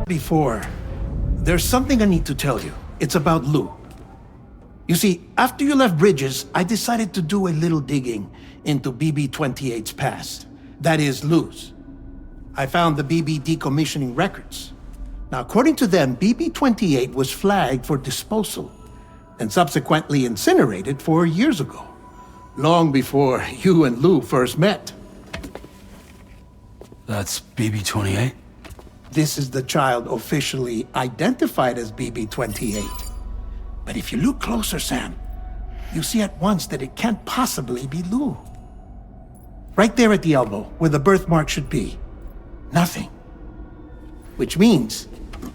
Before, there's something I need to tell you. It's about Lou. You see, after you left Bridges, I decided to do a little digging into BB-28's past. That is, Lou's. I found the BB decommissioning records. Now, according to them, BB-28 was flagged for disposal and subsequently incinerated 4 years ago, long before you and Lou first met. That's BB-28? This is the child officially identified as BB-28. But if you look closer, Sam, you see at once that it can't possibly be Lou. Right there at the elbow, where the birthmark should be. Nothing. Which means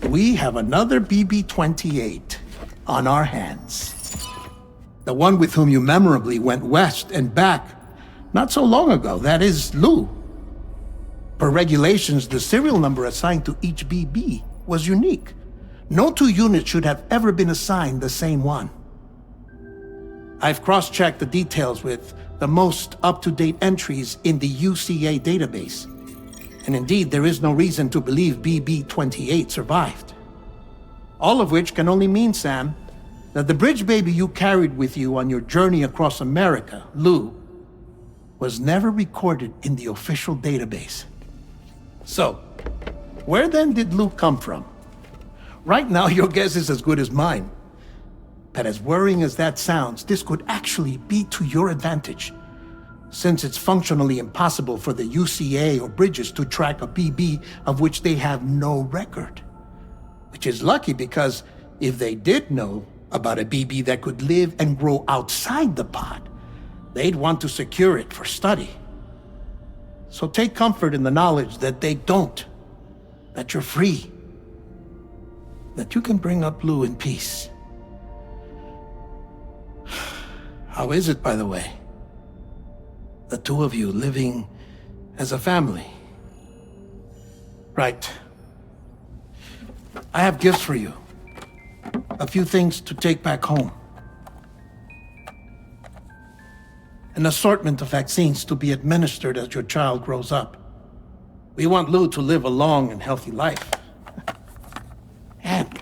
we have another BB-28 on our hands. The one with whom you memorably went west and back not so long ago, that is Lou. Per regulations, the serial number assigned to each BB was unique. No two units should have ever been assigned the same one. I've cross-checked the details with the most up-to-date entries in the UCA database. And indeed, there is no reason to believe BB-28 survived. All of which can only mean, Sam, that the bridge baby you carried with you on your journey across America, Lou, was never recorded in the official database. So, where then did Lou come from? Right now, your guess is as good as mine. But as worrying as that sounds, this could actually be to your advantage, since it's functionally impossible for the UCA or Bridges to track a BB of which they have no record. Which is lucky because if they did know about a BB that could live and grow outside the pod, they'd want to secure it for study. So take comfort in the knowledge that they don't, that you're free, that you can bring up Lou in peace. How is it, by the way? The two of you living as a family. Right. I have gifts for you. A few things to take back home. An assortment of vaccines to be administered as your child grows up. We want Lou to live a long and healthy life. And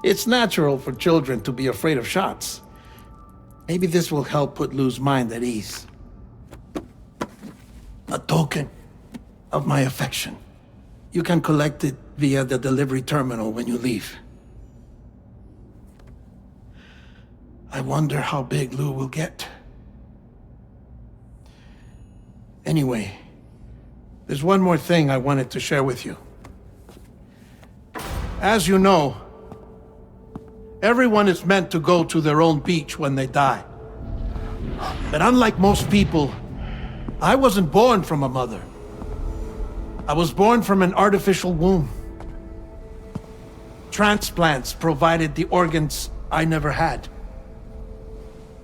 it's natural for children to be afraid of shots. Maybe this will help put Lou's mind at ease. A token of my affection. You can collect it via the delivery terminal when you leave. I wonder how big Lou will get. Anyway, there's one more thing I wanted to share with you. As you know, everyone is meant to go to their own beach when they die. But unlike most people, I wasn't born from a mother. I was born from an artificial womb. Transplants provided the organs I never had.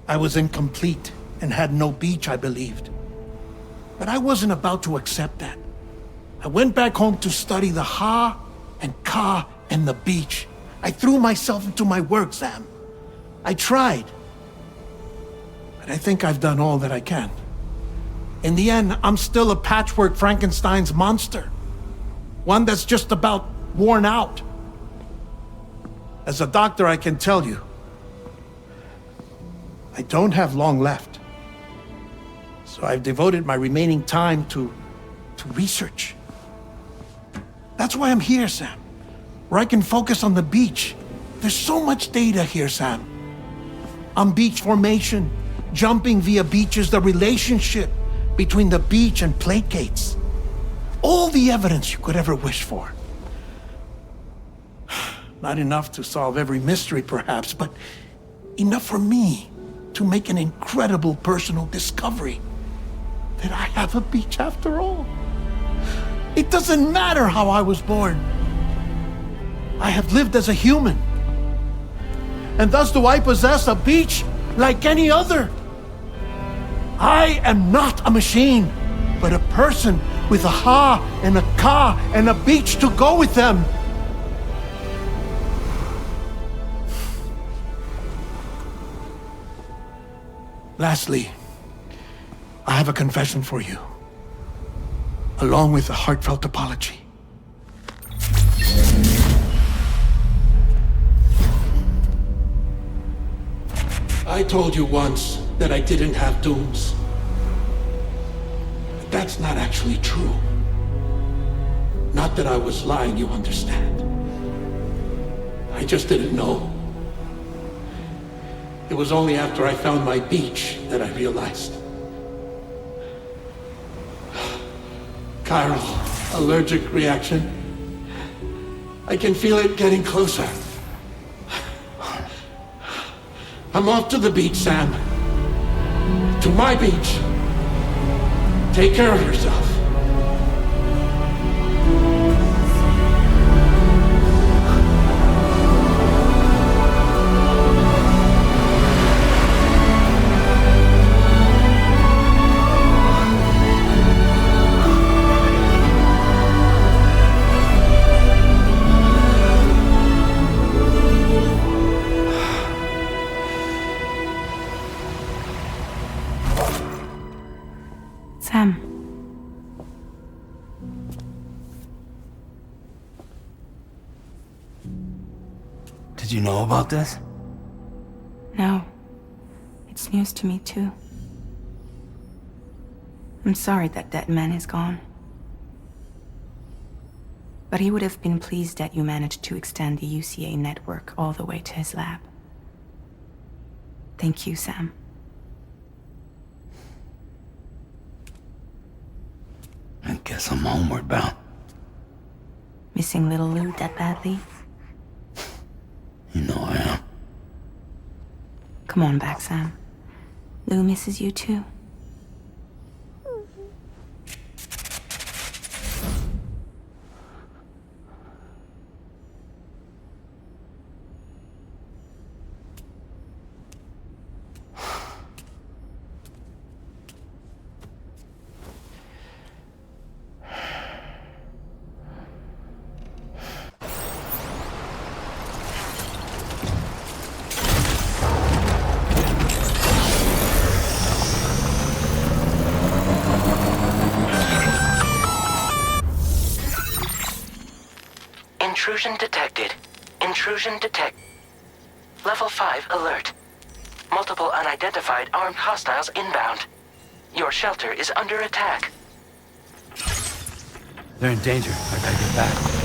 I was incomplete and had no beach, I believed. But I wasn't about to accept that. I went back home to study the Ha and Ka and the beach. I threw myself into my work, Sam. I tried. But I think I've done all that I can. In the end, I'm still a patchwork Frankenstein's monster. One that's just about worn out. As a doctor, I can tell you, I don't have long left. So I've devoted my remaining time to research. That's why I'm here, Sam. Where I can focus on the beach. There's so much data here, Sam. On beach formation, jumping via beaches, the relationship between the beach and placates. All the evidence you could ever wish for. Not enough to solve every mystery, perhaps, but enough for me to make an incredible personal discovery that I have a beach after all. It doesn't matter how I was born. I have lived as a human. And thus do I possess a beach like any other. I am not a machine, but a person with a Ha and a Ka and a beach to go with them. Lastly, I have a confession for you, along with a heartfelt apology. I told you once that I didn't have dooms. But that's not actually true. Not that I was lying, you understand. I just didn't know. It was only after I found my beach that I realized. Chiral allergic reaction. I can feel it getting closer. I'm off to the beach, Sam. To my beach. Take care of yourself. Sam. Did you know about this? No. It's news to me, too. I'm sorry that that man is gone. But he would have been pleased that you managed to extend the UCA network all the way to his lab. Thank you, Sam. I guess I'm homeward bound. Missing little Lou that badly? You know I am. Come on back, Sam. Lou misses you too. Intrusion detected. Intrusion detect. Level 5 alert. Multiple unidentified armed hostiles inbound. Your shelter is under attack. They're in danger. I gotta get back.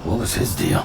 What was his deal?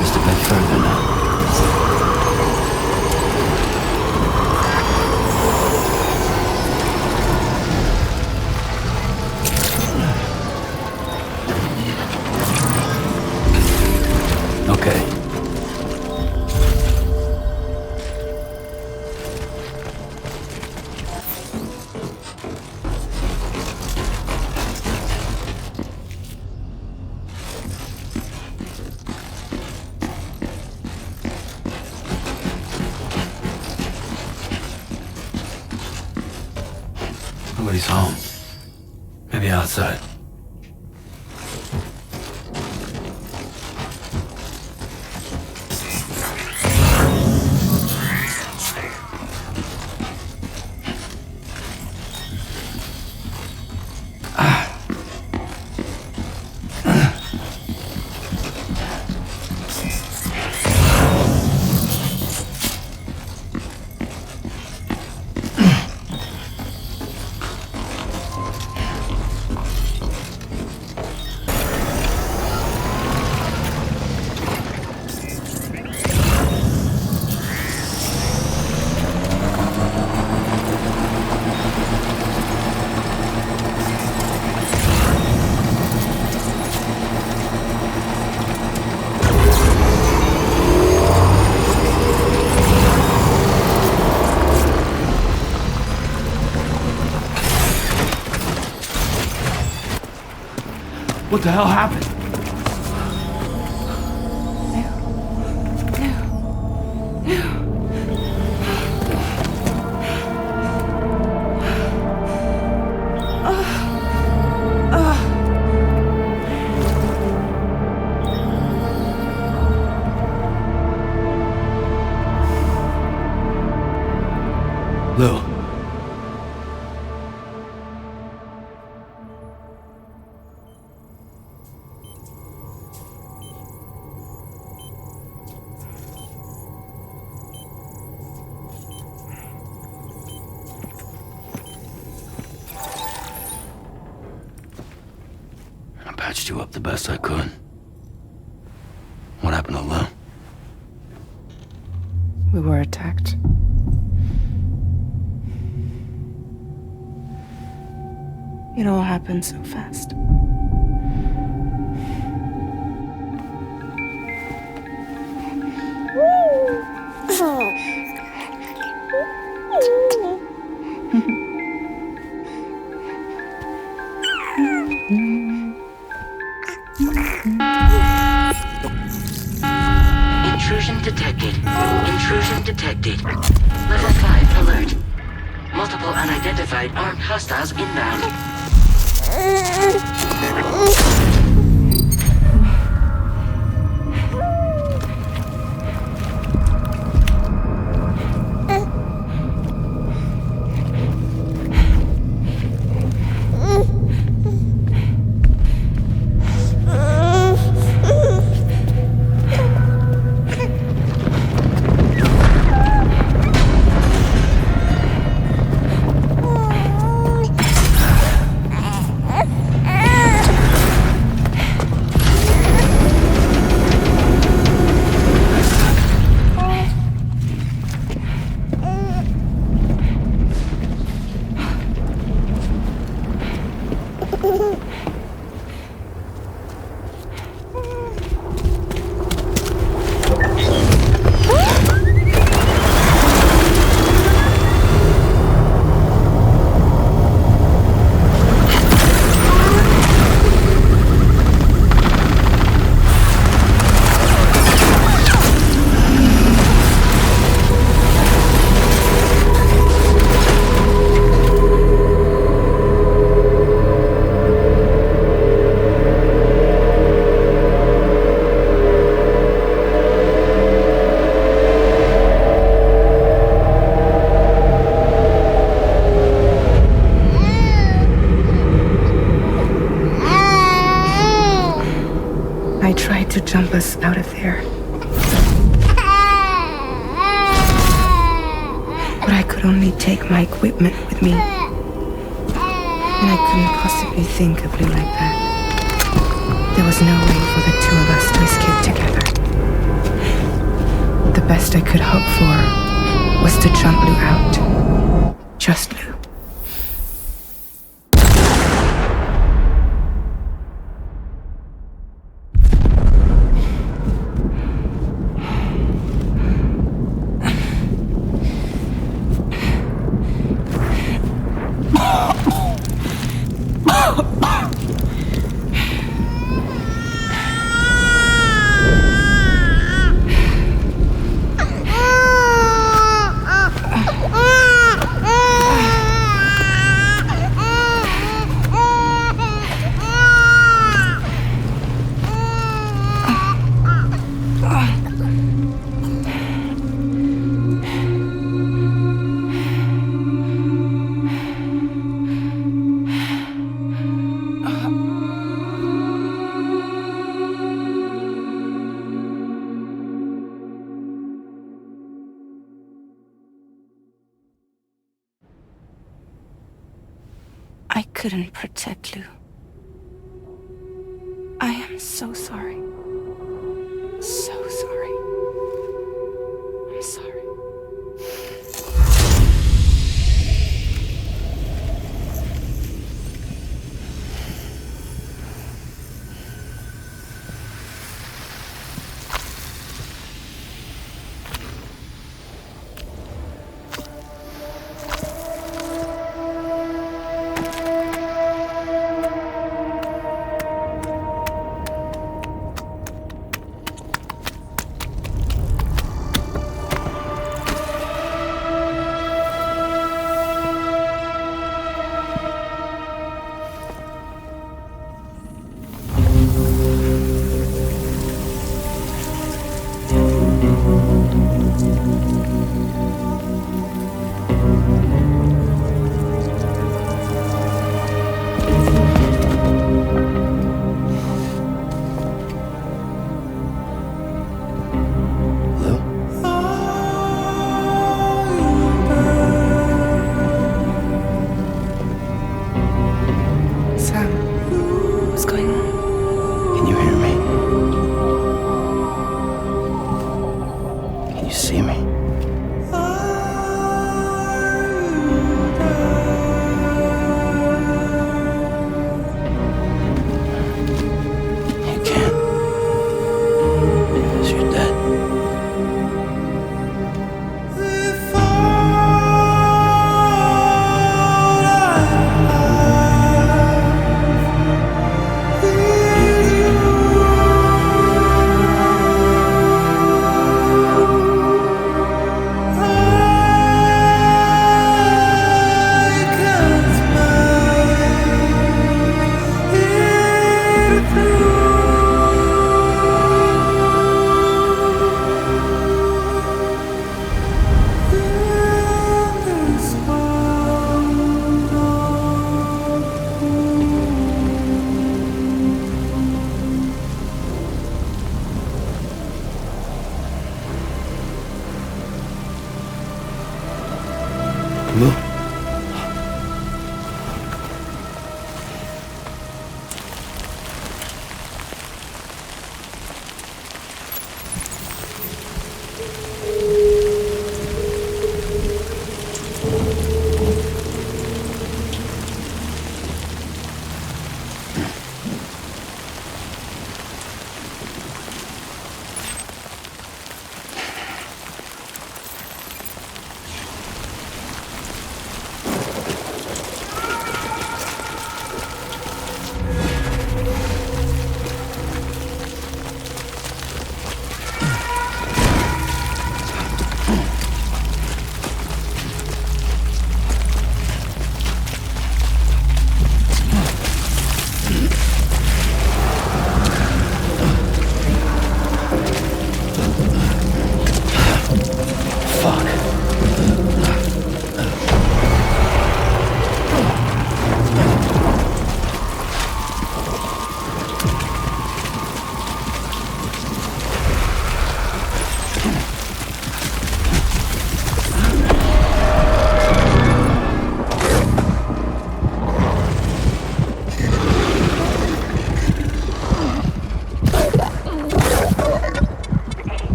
Just a bit further now. Okay. Nobody's home. Maybe outside. What the hell happened? Lou. I patched you up the best I could. What happened to Lou? We were attacked. It all happened so fast. Intrusion detected. Intrusion detected. Level 5 alert. Multiple unidentified armed hostiles inbound. dump us out of there. But I could only take my equipment with me. And I couldn't possibly think of Lou like that. There was no way for the two of us to escape together. The best I could hope for was to jump Lou out. Just Lou. I couldn't protect Lou. I am so sorry. So sorry. I'm sorry.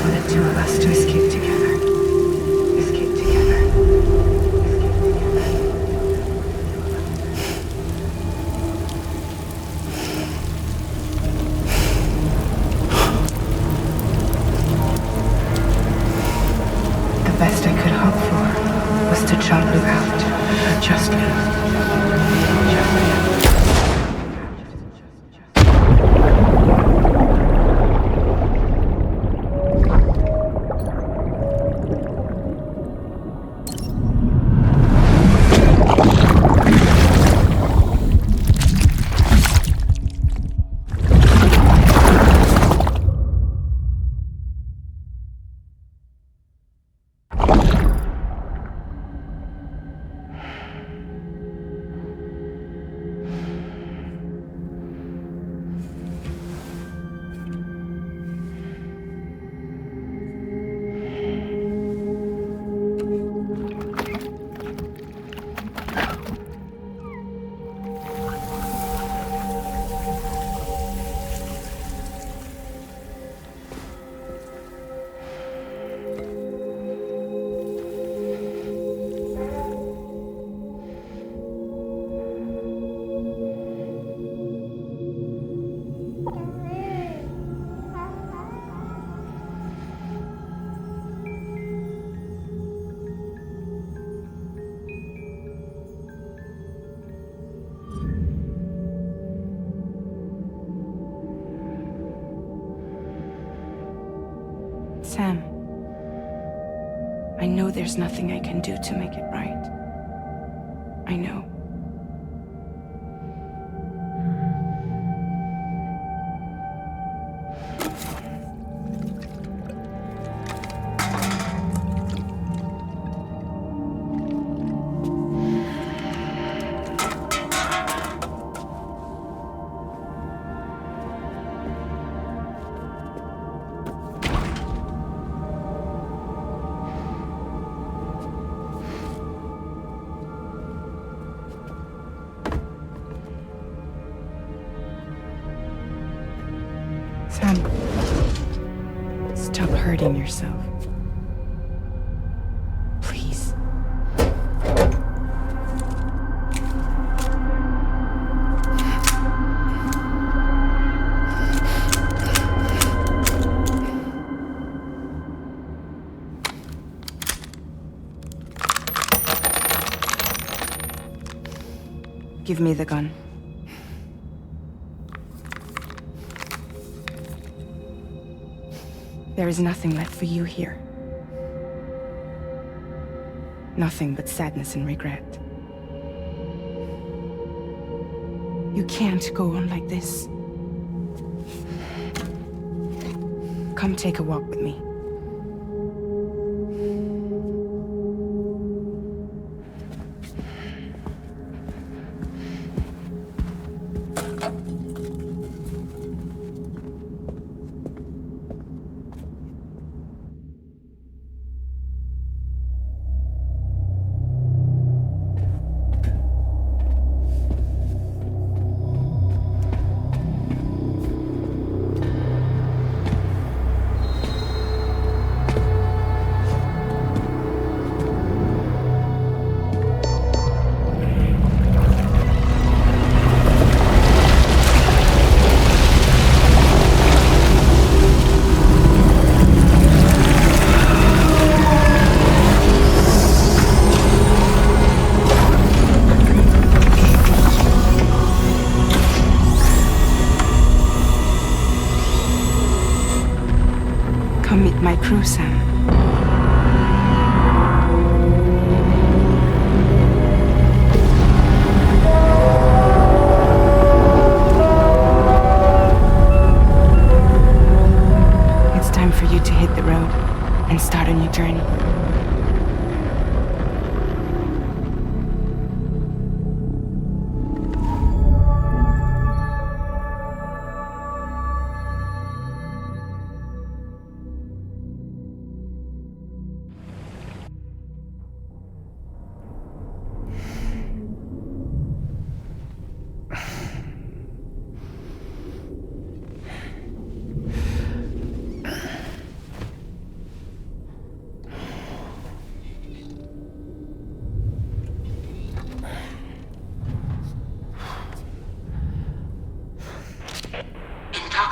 for the two of us to escape together. Escape together. The best I could hope for was to jump Luke out. Just Luke. Sam, I know there's nothing I can do to make it right. I know. Sam, stop hurting yourself. Please. Give me the gun. There is nothing left for you here. Nothing but sadness and regret. You can't go on like this. Come take a walk with me. Come meet my crew, Sam. It's time for you to hit the road and start a new journey.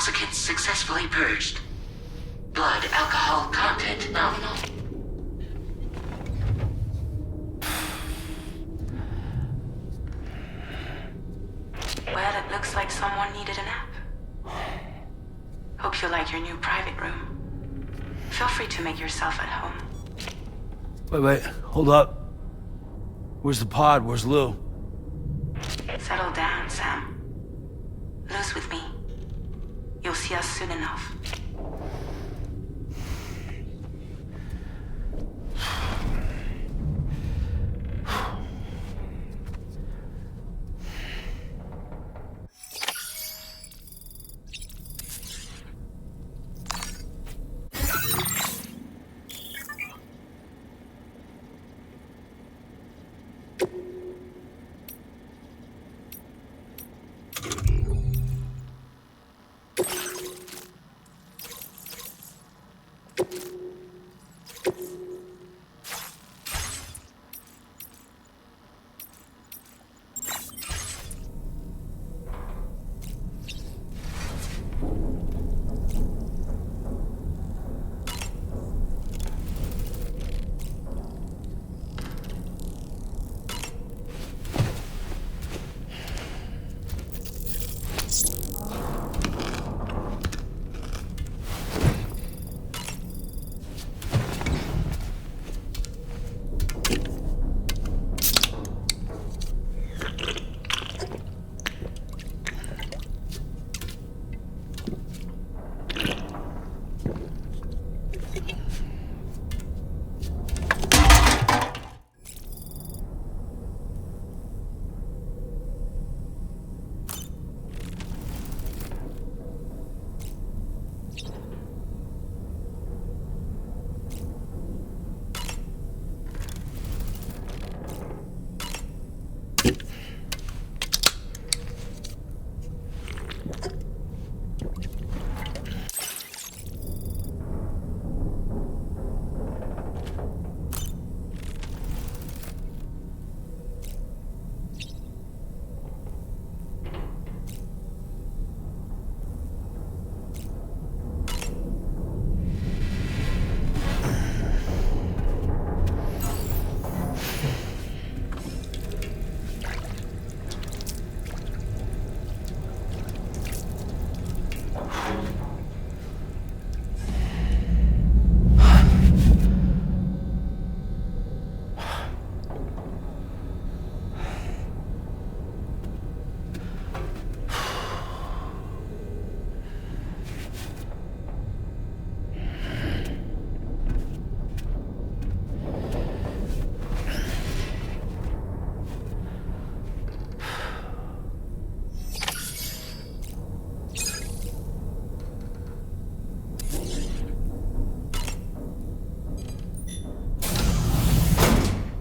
intoxicants successfully purged. Blood alcohol content nominal. Well, it looks like someone needed a nap. Hope you like your new private room. Feel free to make yourself at home. Wait, hold up. Where's the pod? Where's Lou? Settle down, Sam. Lou's with me. You'll see us soon enough.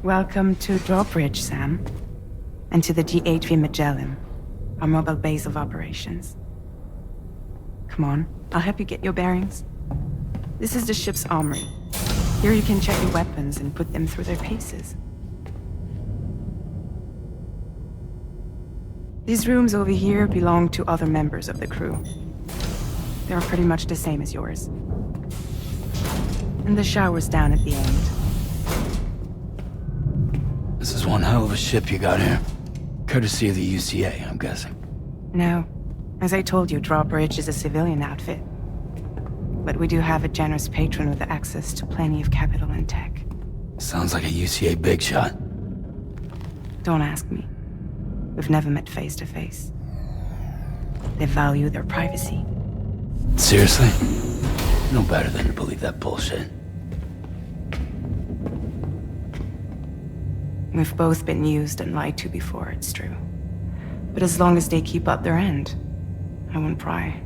Welcome to Drawbridge, Sam. And to the GHV Magellan, our mobile base of operations. Come on, I'll help you get your bearings. This is the ship's armory. Here you can check your weapons and put them through their paces. These rooms over here belong to other members of the crew. They are pretty much the same as yours. And the shower's down at the end. This is one hell of a ship you got here. Courtesy of the UCA, I'm guessing. No. As I told you, Drawbridge is a civilian outfit. But we do have a generous patron with access to plenty of capital and tech. Sounds like a UCA big shot. Don't ask me. We've never met face to face. They value their privacy. Seriously? No better than to believe that bullshit. We've both been used and lied to before, it's true. But as long as they keep up their end, I won't pry.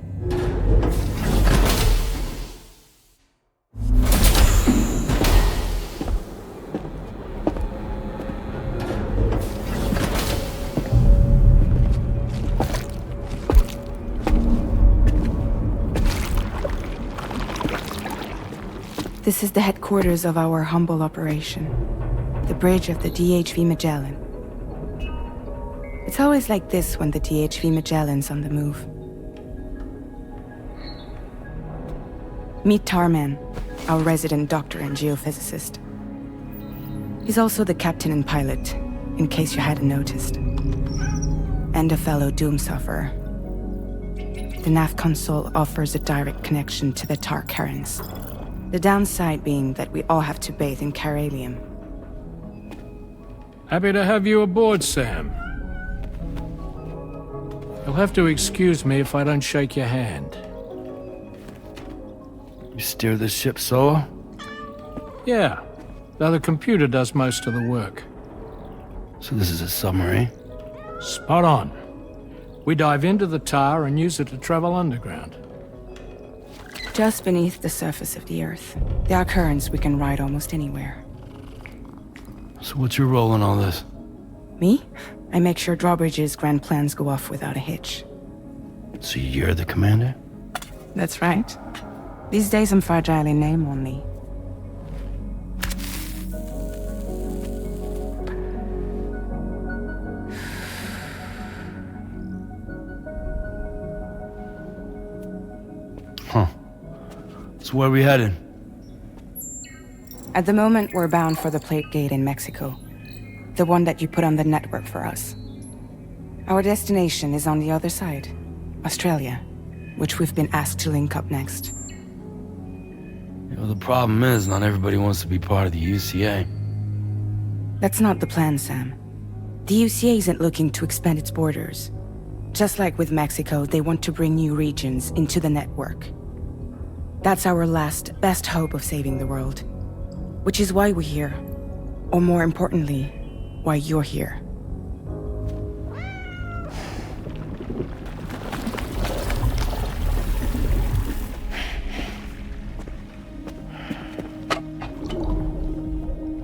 This is the headquarters of our humble operation. The bridge of the DHV Magellan. It's always like this when the DHV Magellan's on the move. Meet Tarman, our resident doctor and geophysicist. He's also the captain and pilot, in case you hadn't noticed. And a fellow doom sufferer. The nav console offers a direct connection to the tar currents. The downside being that we all have to bathe in caralium. Happy to have you aboard, Sam. You'll have to excuse me if I don't shake your hand. You steer this ship solo? Yeah, though the computer does most of the work. So this is a submarine? Spot on. We dive into the tar and use it to travel underground. Just beneath the surface of the Earth, there are currents we can ride almost anywhere. So what's your role in all this? Me? I make sure Drawbridge's grand plans go off without a hitch. So you're the commander? That's right. These days I'm fragile in name only. Huh. So where are we headed? At the moment, we're bound for the Plate Gate in Mexico. The one that you put on the network for us. Our destination is on the other side, Australia, which we've been asked to link up next. You know, the problem is not everybody wants to be part of the UCA. That's not the plan, Sam. The UCA isn't looking to expand its borders. Just like with Mexico, they want to bring new regions into the network. That's our last, best hope of saving the world. Which is why we're here. Or more importantly, why you're here.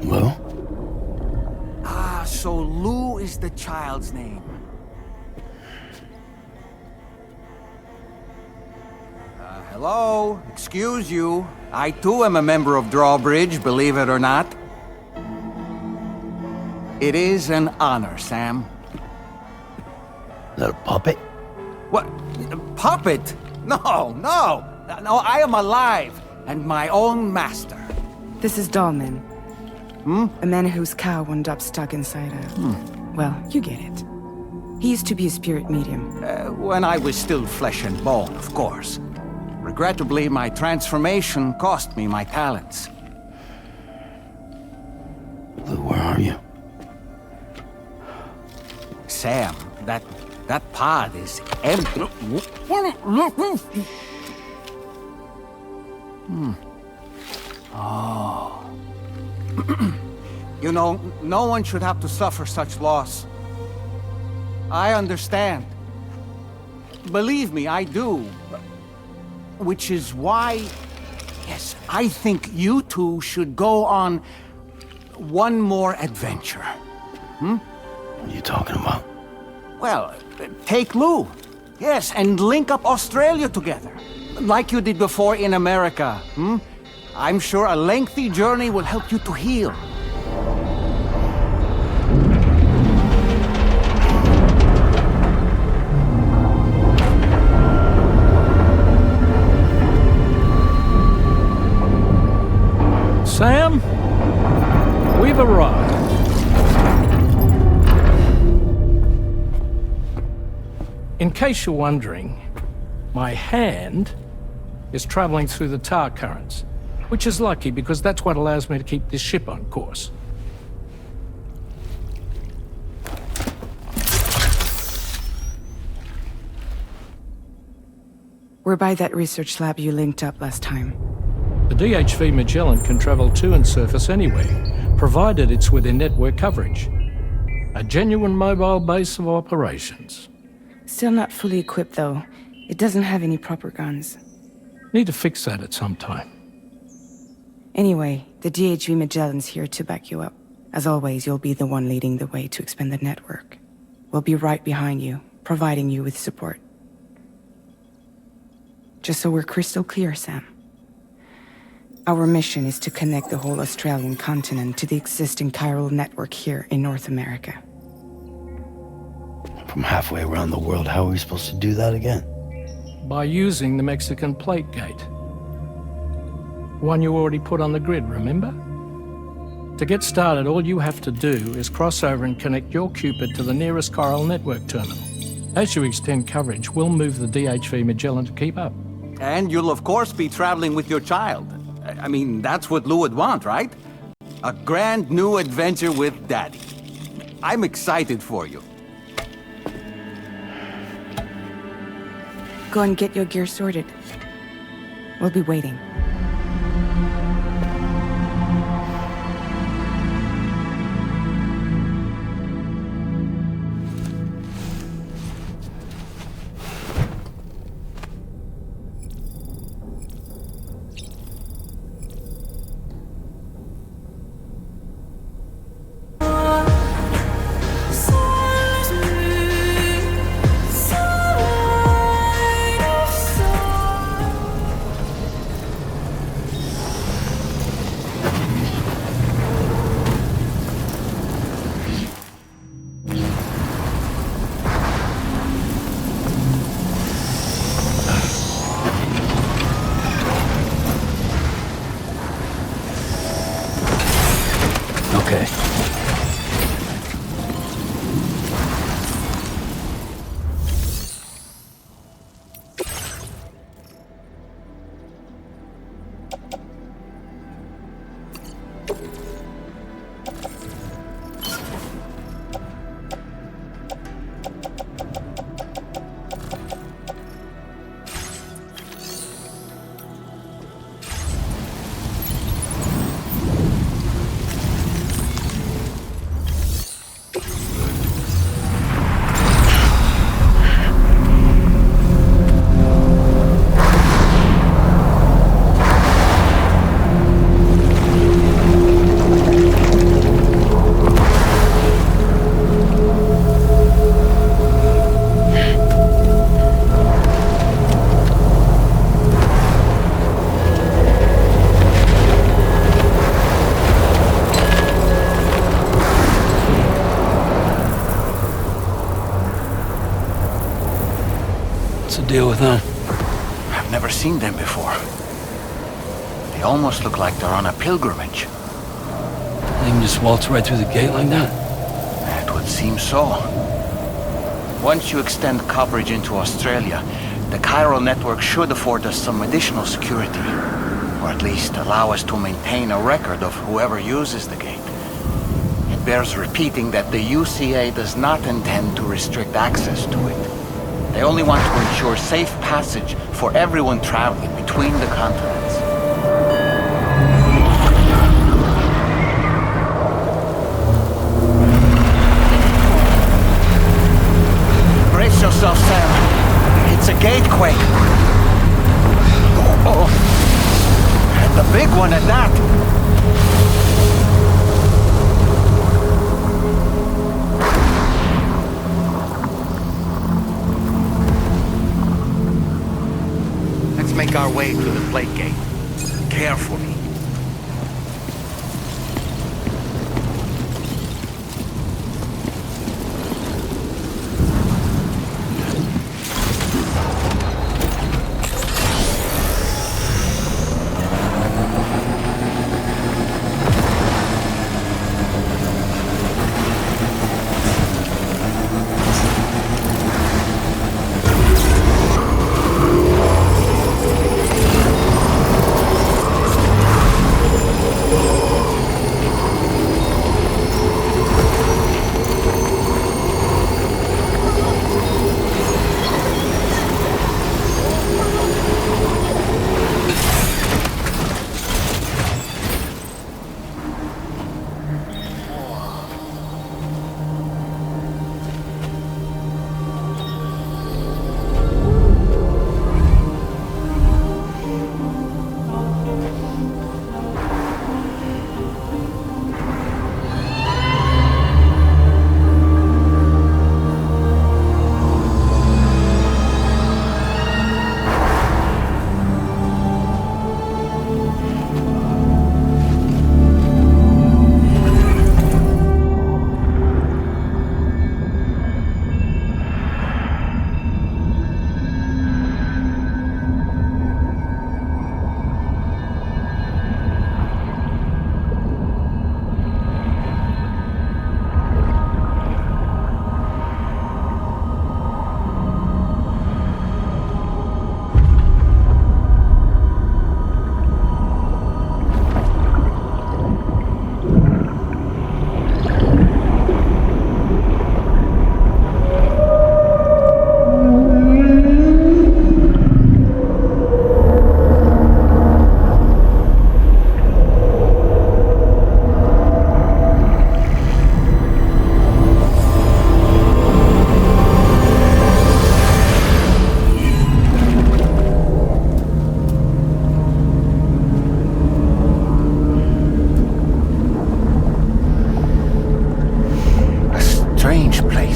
Hello? Ah, so Lou is the child's name. Hello? Excuse you. I too am a member of Drawbridge, believe it or not. It is an honor, Sam. Is that a puppet? What? A puppet? No, no! No, I am alive, and my own master. This is Dahlman. A man whose cow wound up stuck inside a... Well, you get it. He used to be a spirit medium. When I was still flesh and bone, of course. Regrettably, my transformation cost me my talents. Lou, where are you? Sam, that pod is empty. Oh. You know, no one should have to suffer such loss. I understand. Believe me, I do. Which is why, yes, I think you two should go on one more adventure. What are you talking about? Well, take Lou. Yes, and link up Australia together. Like you did before in America. I'm sure a lengthy journey will help you to heal. Sam, we've arrived. In case you're wondering, my hand is traveling through the tar currents, which is lucky because that's what allows me to keep this ship on course. We're by that research lab you linked up last time. The DHV Magellan can travel to and surface anywhere, provided it's within network coverage. A genuine mobile base of operations. Still not fully equipped, though. It doesn't have any proper guns. Need to fix that at some time. Anyway, the DHV Magellan's here to back you up. As always, you'll be the one leading the way to expand the network. We'll be right behind you, providing you with support. Just so we're crystal clear, Sam. Our mission is to connect the whole Australian continent to the existing chiral network here in North America. From halfway around the world, how are we supposed to do that again? By using the Mexican Plate Gate. One you already put on the grid, remember? To get started, all you have to do is cross over and connect your Cupid to the nearest Coral network terminal. As you extend coverage, we'll move the DHV Magellan to keep up. And you'll of course be traveling with your child. I mean, that's what Lou would want, right? A grand new adventure with Daddy. I'm excited for you. Go and get your gear sorted. We'll be waiting. Okay. What's the deal with them? I've never seen them before. They almost look like they're on a pilgrimage. They can just waltz right through the gate like that? It would seem so. Once you extend coverage into Australia, the chiral network should afford us some additional security. Or at least allow us to maintain a record of whoever uses the gate. It bears repeating that the UCA does not intend to restrict access to it. They only want to ensure safe passage for everyone traveling between the continents. Brace yourself, Sam. It's a gatequake. Oh. And the big one at that. Make our way to the plate gate. Carefully.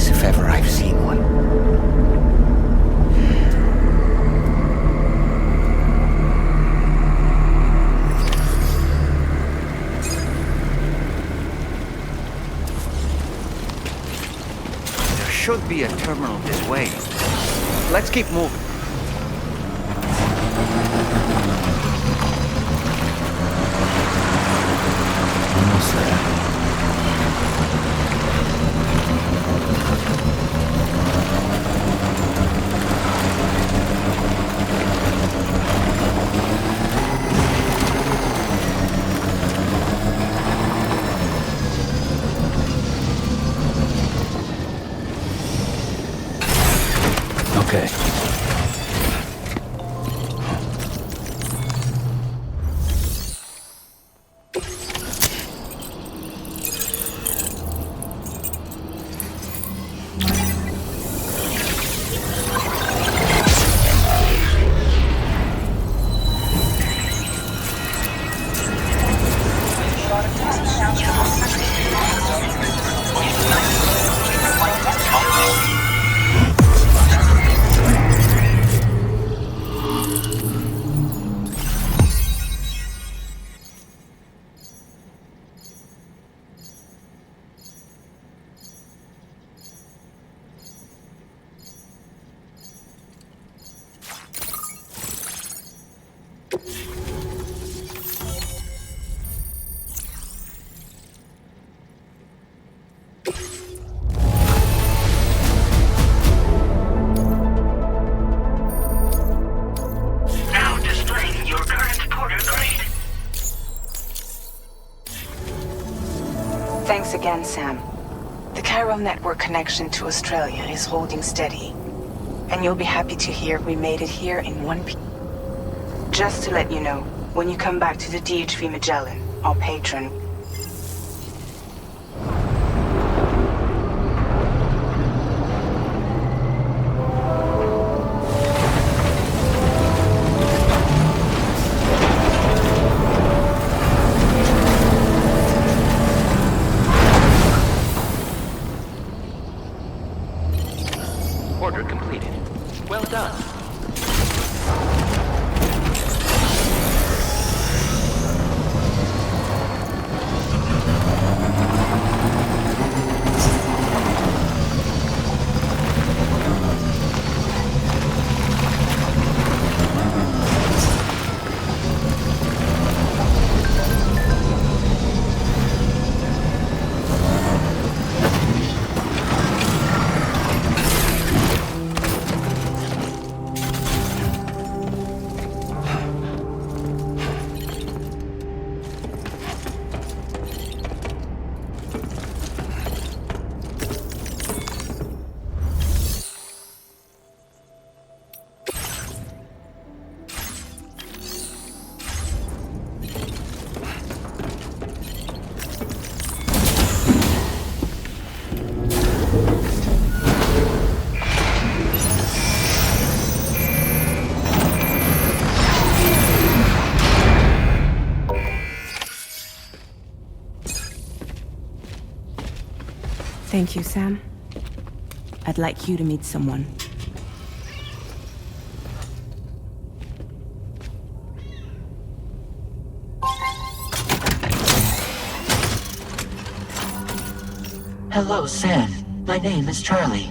face if ever I've seen one. There should be a terminal this way. Let's keep moving. Almost there. Okay. Now displaying your current porter grade. Thanks again, Sam. The chiral network connection to Australia is holding steady. And you'll be happy to hear we made it here in one piece. Just to let you know, when you come back to the DHV Magellan, our patron, Order completed. Well done. thank you, Sam. I'd like you to meet someone. Hello, Sam. My name is Charlie.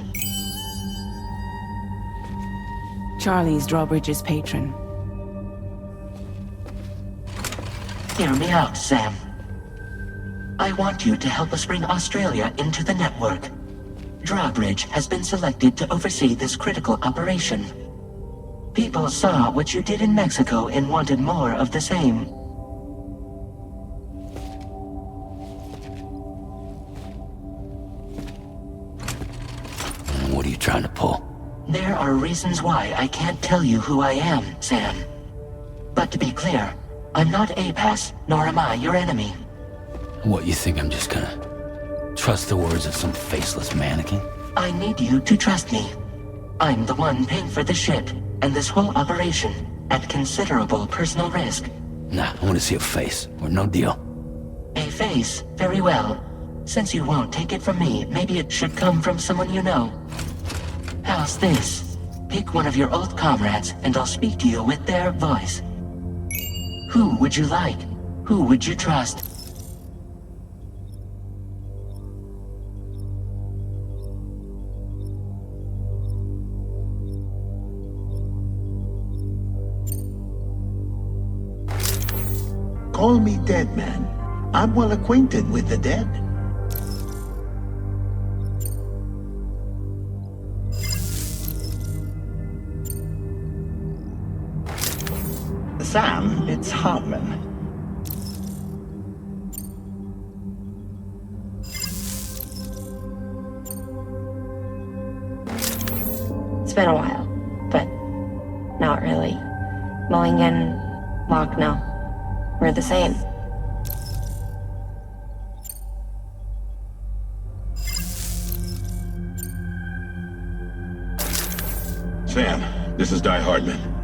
Charlie's Drawbridge's patron. Hear me out, Sam. I want you to help us bring Australia into the network. Drawbridge has been selected to oversee this critical operation. People saw what you did in Mexico and wanted more of the same. What are you trying to pull? There are reasons why I can't tell you who I am, Sam. But to be clear, I'm not APAS, nor am I your enemy. What, you think I'm just gonna trust the words of some faceless mannequin? I need you to trust me. I'm the one paying for the ship and this whole operation at considerable personal risk. Nah, I want to see a face, or no deal. A face, very well. Since you won't take it from me, maybe it should come from someone you know. How's this? Pick one of your old comrades, and I'll speak to you with their voice. Who would you like? Who would you trust? Call me dead, man. I'm well acquainted with the dead. Sam, it's Hartman. It's been a while, but not really. Mulligan, Locke, no. We're the same. Sam, this is Di Hardman.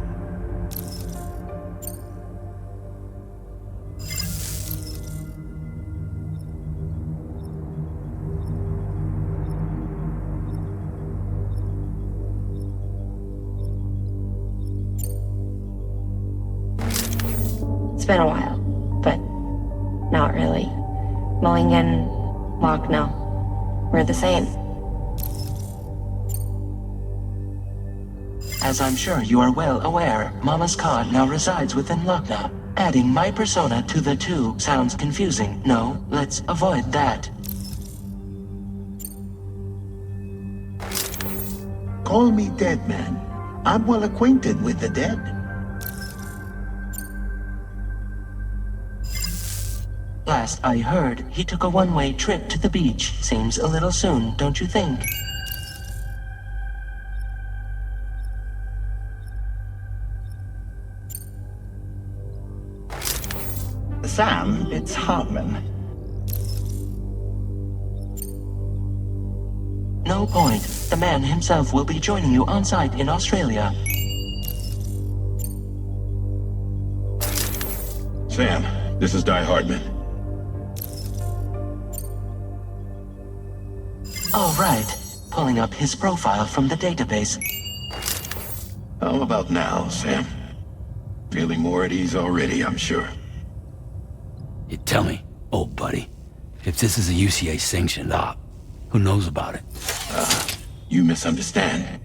It's been a while, but not really. Mulligan, Locke, no. We're the same. As I'm sure you are well aware, Mama's Cod now resides within Lochna. Adding my persona to the two sounds confusing. No, let's avoid that. Call me dead, man. I'm well acquainted with the dead. Last I heard, he took a one-way trip to the beach. Seems a little soon, don't you think? Sam, it's Hartman. No point. The man himself will be joining you on site in Australia. Sam, this is Di Hardman. All right. Pulling up his profile from the database. How about now, Sam? Feeling more at ease already, I'm sure. You tell me, old buddy, if this is a UCA-sanctioned op, who knows about it? You misunderstand.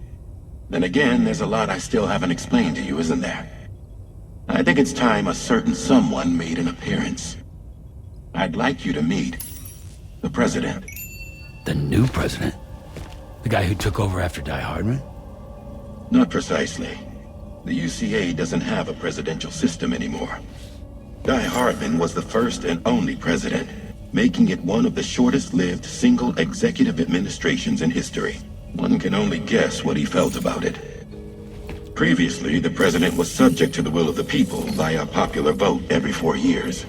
Then again, there's a lot I still haven't explained to you, isn't there? I think it's time a certain someone made an appearance. I'd like you to meet the President. The new president? The guy who took over after Di Hardman? Not precisely. The UCA doesn't have a presidential system anymore. Di Hardman was the first and only president, making it one of the shortest-lived single executive administrations in history. One can only guess what he felt about it. Previously, the president was subject to the will of the people via popular vote every 4 years.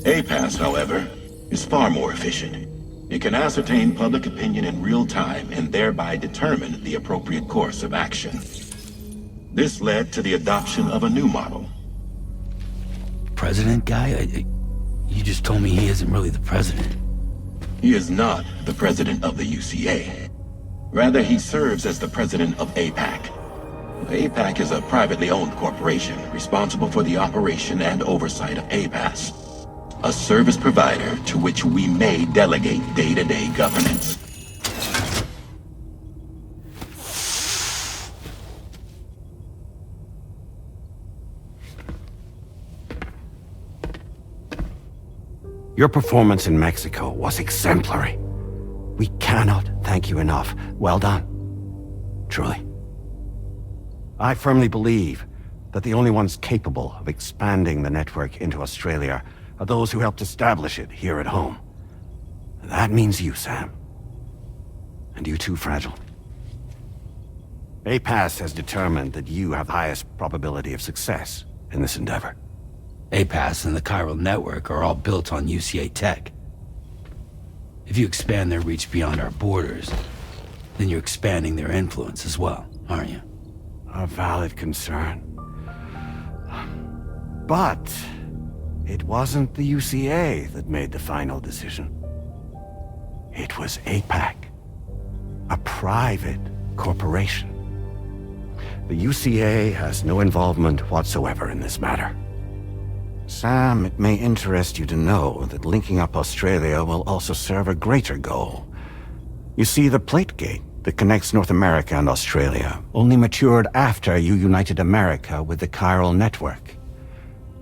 APAS, however, is far more efficient. It can ascertain public opinion in real time and thereby determine the appropriate course of action. This led to the adoption of a new model. President guy? You just told me he isn't really the president. He is not the president of the UCA. Rather, he serves as the president of APAC. APAC is a privately owned corporation responsible for the operation and oversight of APAS, a service provider to which we may delegate day-to-day governance. Your performance in Mexico was exemplary. We cannot thank you enough. Well done. Truly. I firmly believe that the only ones capable of expanding the network into Australia are those who helped establish it here at home. That means you, Sam. And you too, Fragile. APAS has determined that you have the highest probability of success in this endeavor. APAS and the chiral network are all built on UCA tech. If you expand their reach beyond our borders, then you're expanding their influence as well, aren't you? A valid concern. But it wasn't the UCA that made the final decision. It was APAC, a private corporation. The UCA has no involvement whatsoever in this matter. Sam, it may interest you to know that linking up Australia will also serve a greater goal. You see, the plate gate that connects North America and Australia only matured after you united America with the chiral network.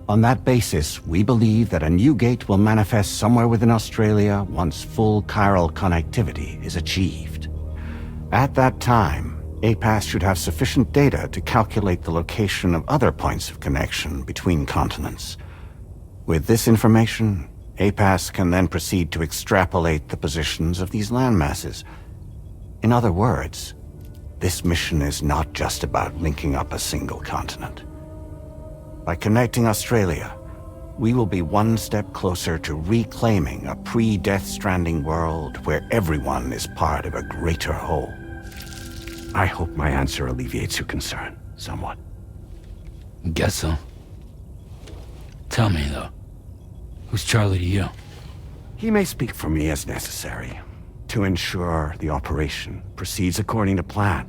On that basis, we believe that a new gate will manifest somewhere within Australia once full chiral connectivity is achieved. At that time, APAS should have sufficient data to calculate the location of other points of connection between continents. With this information, APAS can then proceed to extrapolate the positions of these landmasses. In other words, this mission is not just about linking up a single continent. By connecting Australia, we will be one step closer to reclaiming a pre-Death Stranding world where everyone is part of a greater whole. I hope my answer alleviates your concern somewhat. Guess so. Tell me, though, who's Charlie to you? He may speak for me as necessary to ensure the operation proceeds according to plan.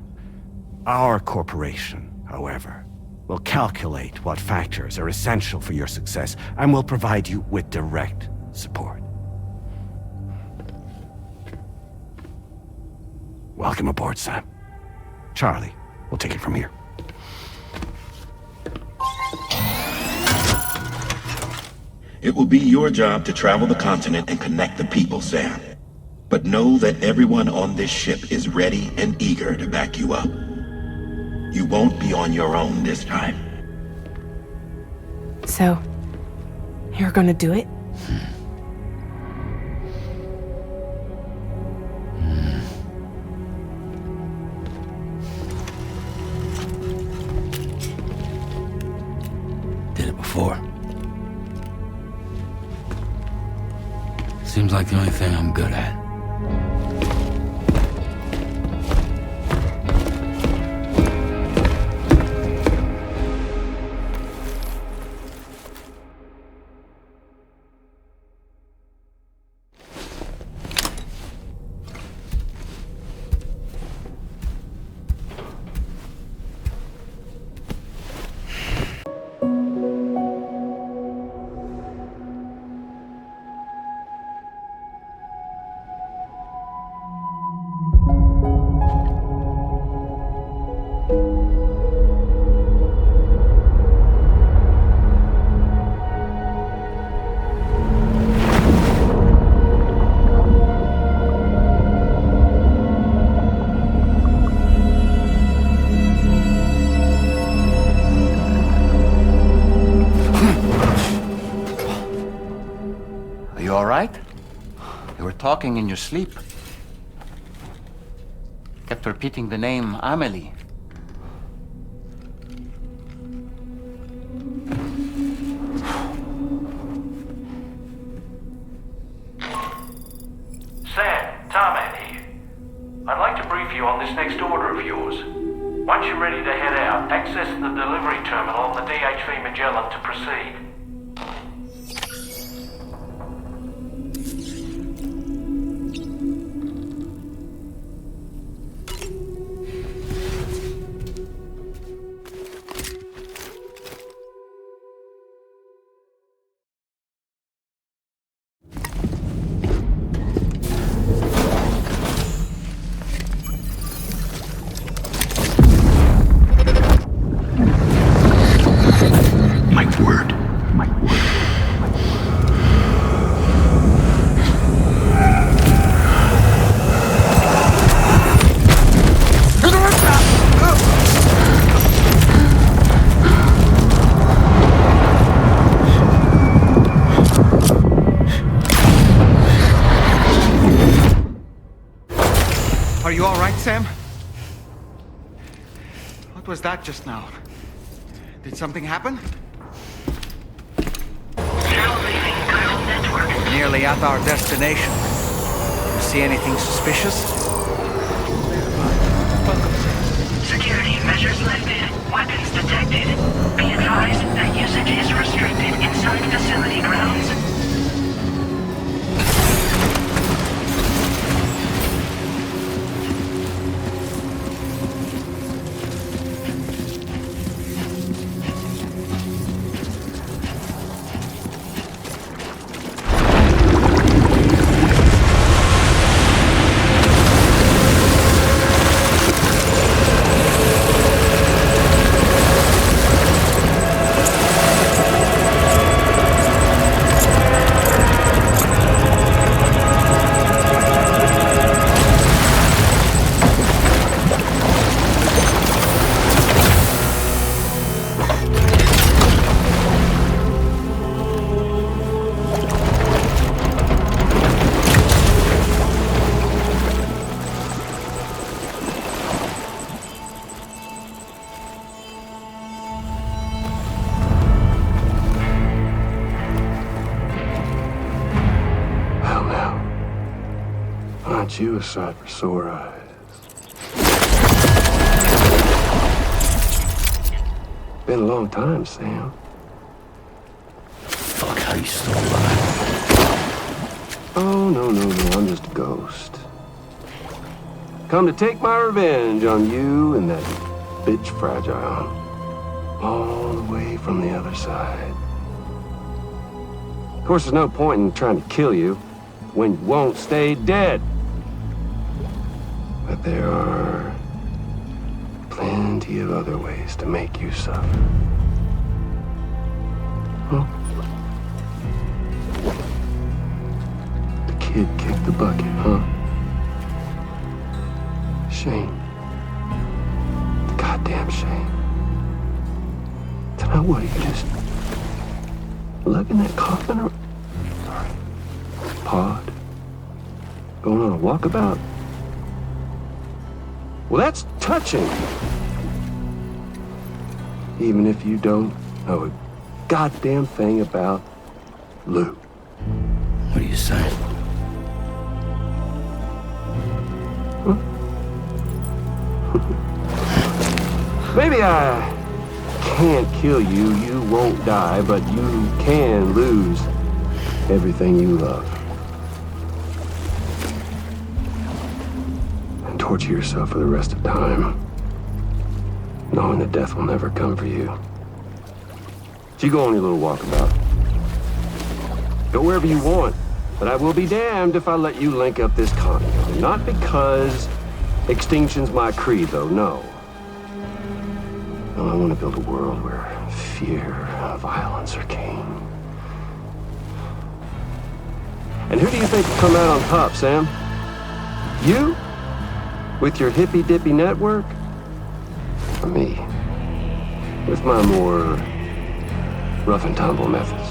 Our corporation, however, will calculate what factors are essential for your success and will provide you with direct support. Welcome aboard, Sam. Charlie, we'll take it from here. It will be your job to travel the continent and connect the people, Sam. But know that everyone on this ship is ready and eager to back you up. You won't be on your own this time. So, you're gonna do it? Did it before. Seems like the only thing I'm good at. Talking in your sleep. Kept repeating the name Amelie. Sam, Tarman here. I'd like to brief you on this next order of yours. Once you're ready to head out, access the delivery terminal on the DHV Magellan to proceed. Are you all right, Sam? What was that just now? Did something happen? Now leaving chiral network. Nearly at our destination. You see anything suspicious? Security measures lifted. Weapons detected. Be advised that usage is restricted inside facility grounds. Aren't you a sight for sore eyes? Been a long time, Sam. Fuck, how you still alive? Oh, no, I'm just a ghost. Come to take my revenge on you and that bitch Fragile. All the way from the other side. Of course, there's no point in trying to kill you when you won't stay dead. But there are plenty of other ways to make you suffer. Huh? The kid kicked the bucket, huh? Shame. Goddamn shame. Now what, you just lugging that coffin or pod? Going on a walkabout? Well, that's touching. Even if you don't know a goddamn thing about Lou. What are you saying? Huh? Maybe I can't kill you, you won't die, but you can lose everything you love. And torture yourself for the rest of time, knowing that death will never come for you. So you go on your little walkabout. Go wherever you want, but I will be damned if I let you link up this continent. Not because extinction's my creed, though, no. I want to build a world where fear and violence are king. And who do you think will come out on top, Sam? You? With your hippy-dippy network? Or me? With my more rough and tumble methods?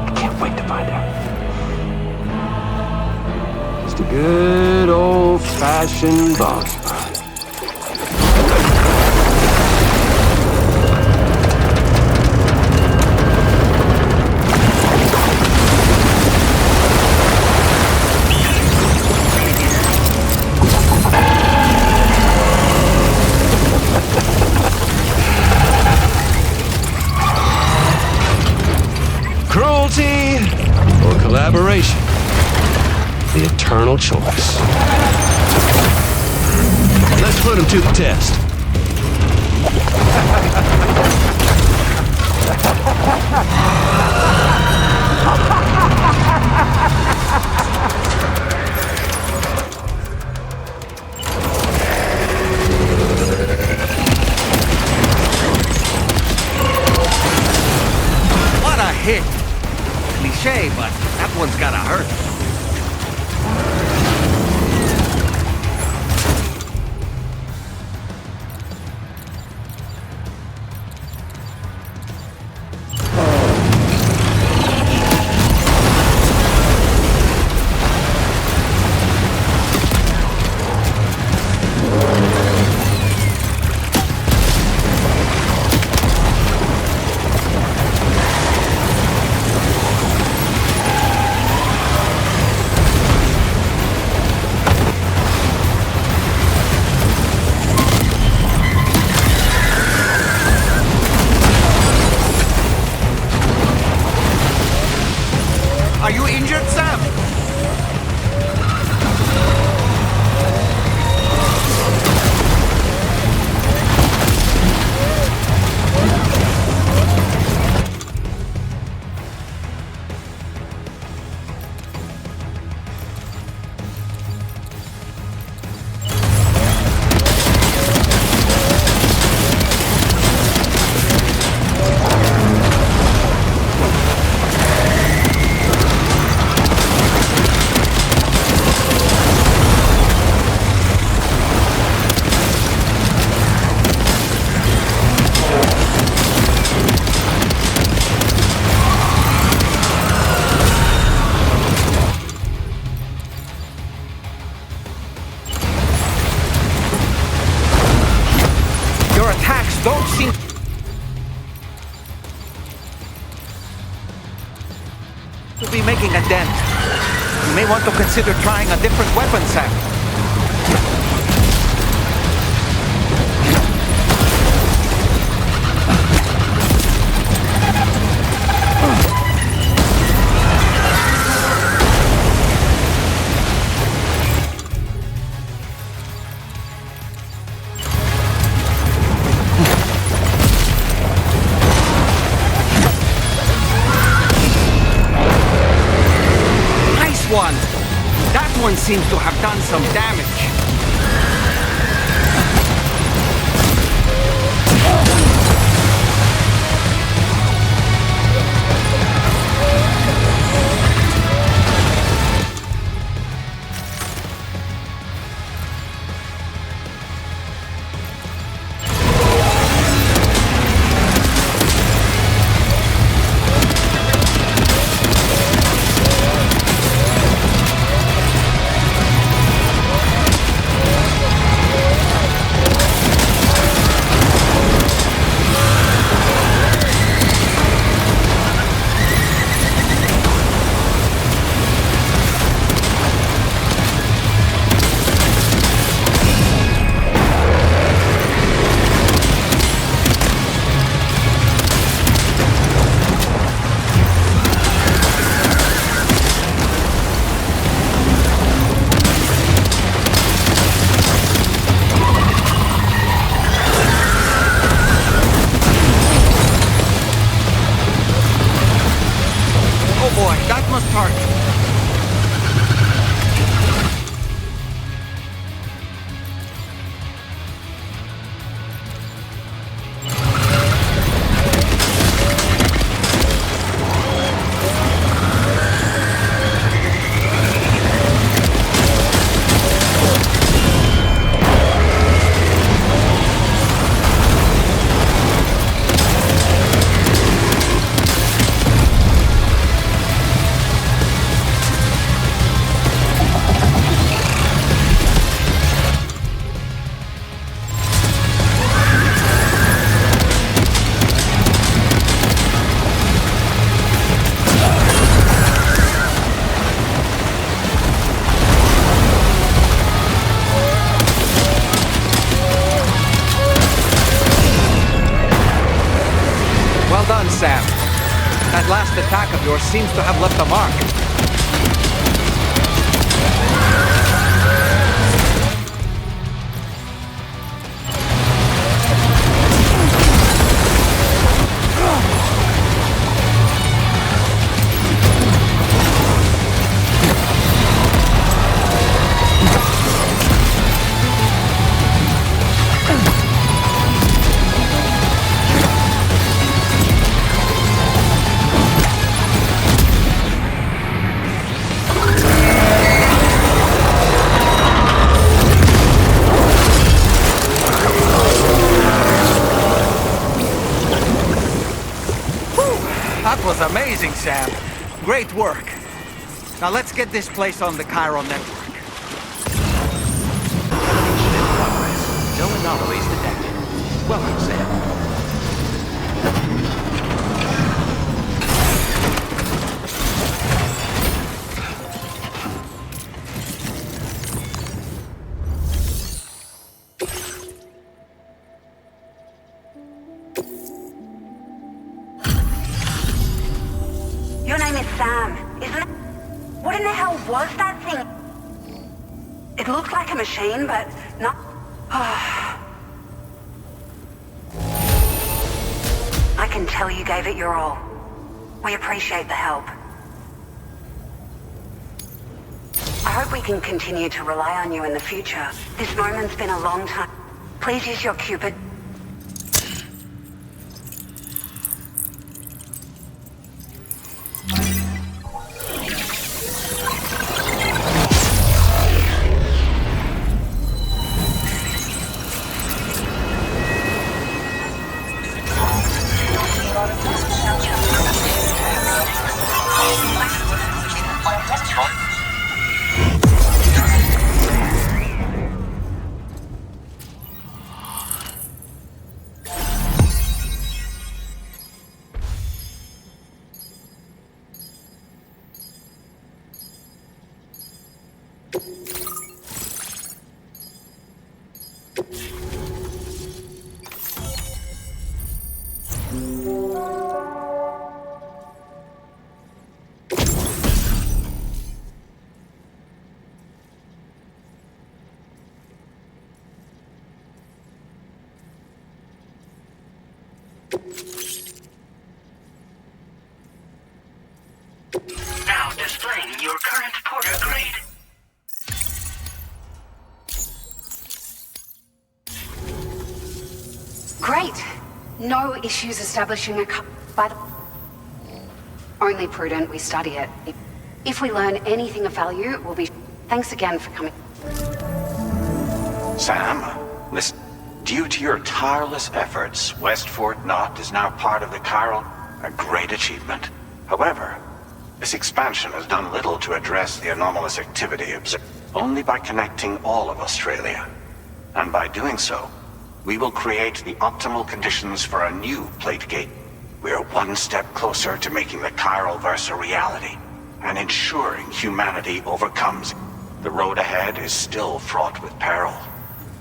I can't wait to find out. Just a good old-fashioned boss fight. Cruelty or collaboration? The eternal choice. Let's put him to the test. What a hit! Cliche, but that one's gotta hurt. Are you injured, Sam? to be making a dent. You may want to consider trying a different weapon, Sam. That one seems to have done some damage. Sam. That last attack of yours seems to have left a mark. That was amazing, Sam. Great work. Now let's get this place on the Chiral network. No anomalies detected. Welcome, Sam. Your name is Sam, isn't it? What in the hell was that thing? It looked like a machine, but not... I can tell you gave it your all. We appreciate the help. I hope we can continue to rely on you in the future. This moment's been a long time. Please use your Cupid. Now displaying your current porter grade. Great. No issues establishing a by the... Only prudent we study it. If we learn anything of value, we'll be... Thanks again for coming. Sam, listen. Due to your tireless efforts, West Fort Knot is now part of the Chiral. A great achievement. However, this expansion has done little to address the anomalous activity observed only by connecting all of Australia. And by doing so, we will create the optimal conditions for a new plate gate. We are one step closer to making the Chiral verse a reality, and ensuring humanity overcomes. The road ahead is still fraught with peril,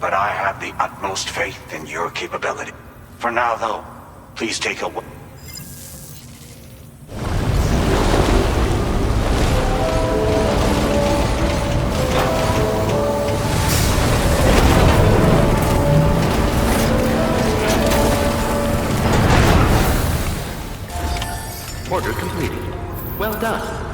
but I have the utmost faith in your capability. For now, though, please take a... Order completed. Well done.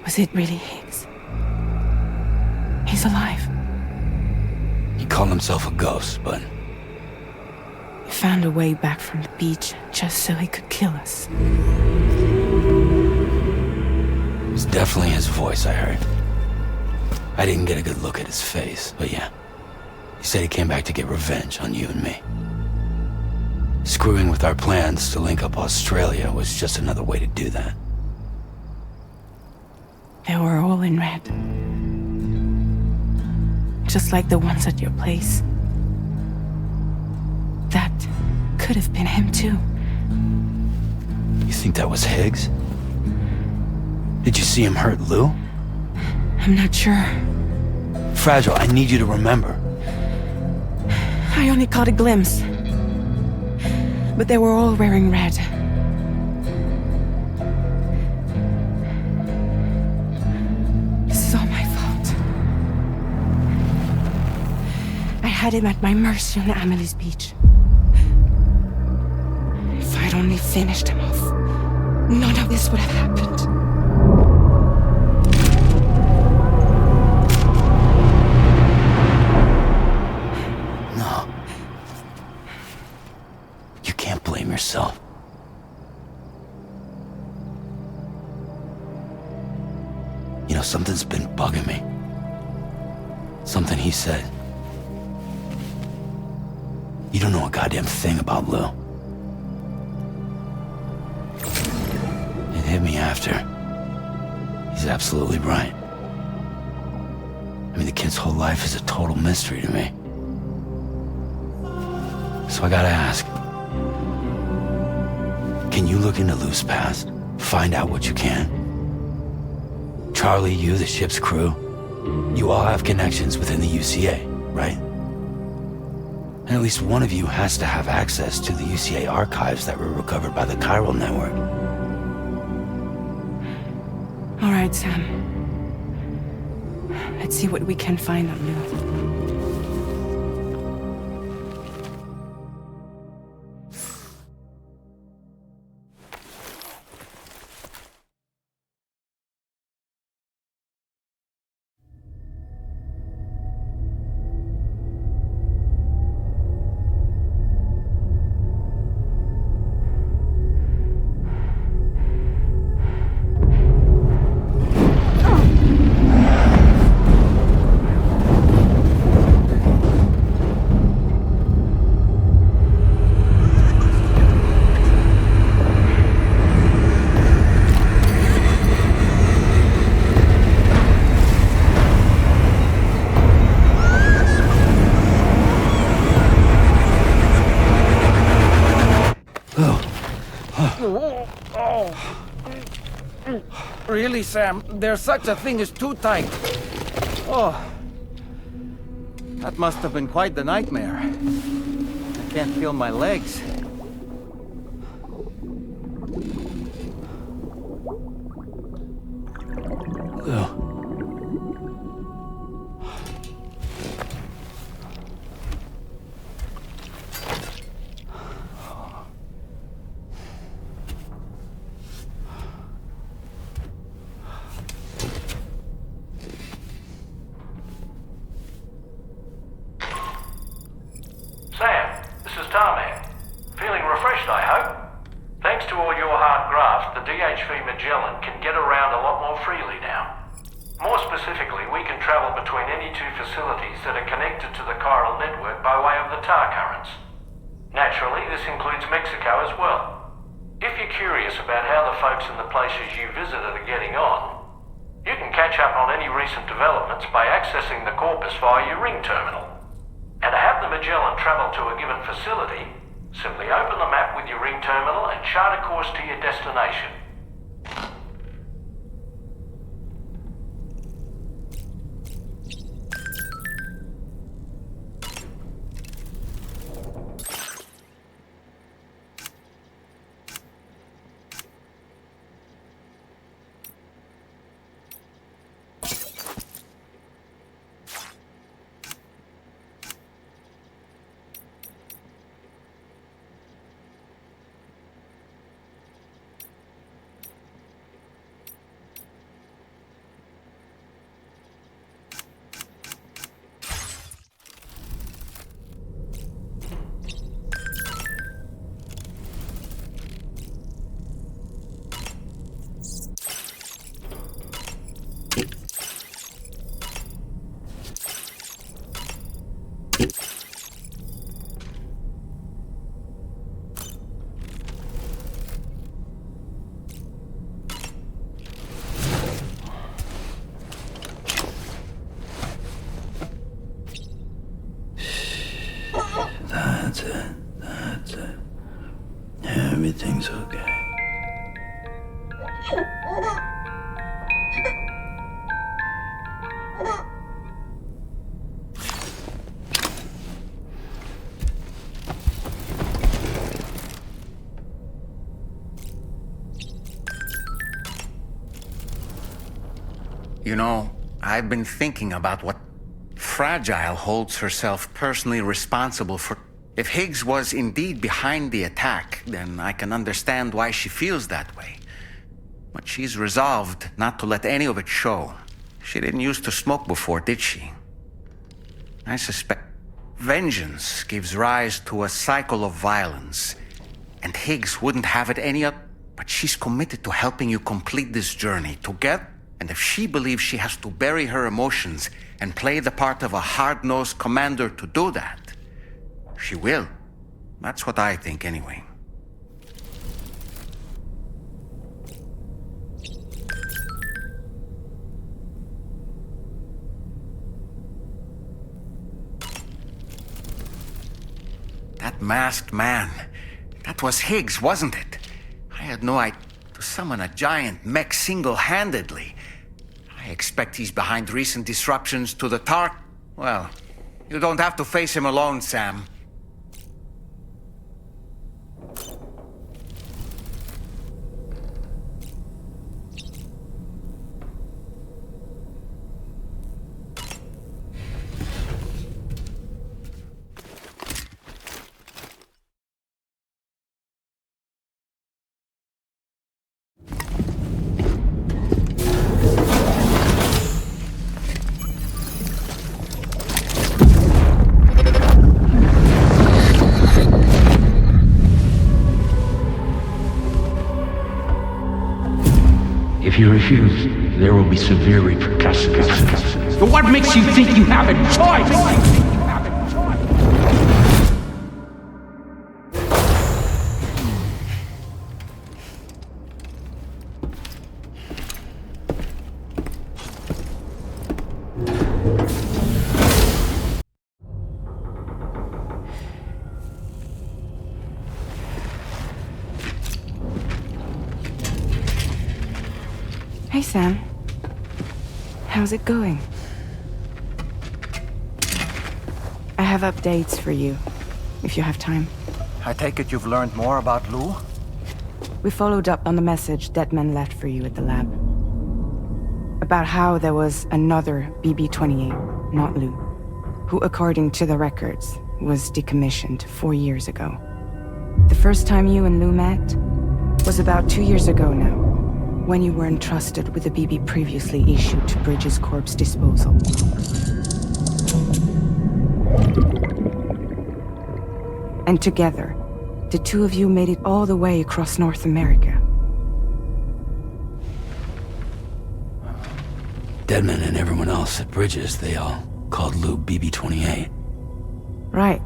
Was it really Higgs? He's alive. He called himself a ghost, but... He found a way back from the beach just so he could kill us. It was definitely his voice I heard. I didn't get a good look at his face, but yeah. He said he came back to get revenge on you and me. Screwing with our plans to link up Australia was just another way to do that. They were all in red. Just like the ones at your place. That could have been him too. You think that was Higgs? Did you see him hurt Lou? I'm not sure. Fragile, I need you to remember. I only caught a glimpse. But they were all wearing red. This is all my fault. I had him at my mercy on Amelie's beach. If I'd only finished him off, none of this would have happened. No. You can't blame yourself. You know, something's been bugging me. Something he said. You don't know a goddamn thing about Lou. hit me after. He's absolutely right. I mean, the kid's whole life is a total mystery to me. So I gotta ask, can you look into Lou's past? Find out what you can? Charlie, you, the ship's crew, you all have connections within the UCA, right? And at least one of you has to have access to the UCA archives that were recovered by the Chiral Network. All right, Sam. Let's see what we can find on Lou. Really, Sam? There's such a thing as too tight. Oh. That must have been quite the nightmare. I can't feel my legs. Lou. Sam, this is Tarmac. Feeling refreshed, I hope? Thanks to all your hard graft, the DHV Magellan can get around a lot more freely now. More specifically, we can travel between any two facilities that are connected to the chiral network by way of the tar currents. Naturally, this includes Mexico as well. If you're curious about how the folks in the places you visited are getting on, you can catch up on any recent developments by accessing the Corpus via your ring terminal. And to have the Magellan travel to a given facility, simply open the map with your ring terminal and chart a course to your destination. That's it. Everything's okay. You know, I've been thinking about what Fragile holds herself personally responsible for. If Higgs was indeed behind the attack, then I can understand why she feels that way. But she's resolved not to let any of it show. She didn't used to smoke before, did she? I suspect vengeance gives rise to a cycle of violence, and Higgs wouldn't have it any other. But she's committed to helping you complete this journey together. And if she believes she has to bury her emotions and play the part of a hard-nosed commander to do that, she will. That's what I think, anyway. That masked man. That was Higgs, wasn't it? I had no idea. To summon a giant mech single-handedly. I expect he's behind recent disruptions to the Tar... Well, you don't have to face him alone, Sam. If you refuse, there will be severe repercussions. But what makes you think you have a choice? Hey, Sam. How's it going? I have updates for you, if you have time. I take it you've learned more about Lou? We followed up on the message Deadman left for you at the lab. About how there was another BB-28, not Lou, who, according to the records, was decommissioned 4 years ago. The first time you and Lou met was about 2 years ago now, when you were entrusted with the BB previously issued to Bridges Corp's disposal. And together, the two of you made it all the way across North America. Deadman and everyone else at Bridges, they all called Lou BB-28. Right.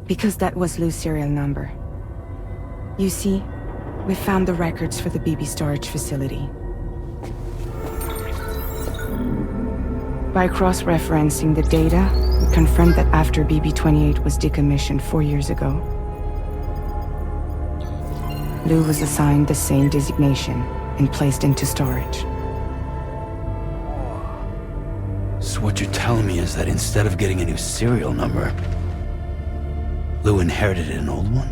Because that was Lou's serial number. You see, we found the records for the BB storage facility. By cross-referencing the data, we confirmed that after BB-28 was decommissioned 4 years ago, Lou was assigned the same designation and placed into storage. So what you're telling me is that instead of getting a new serial number, Lou inherited an old one?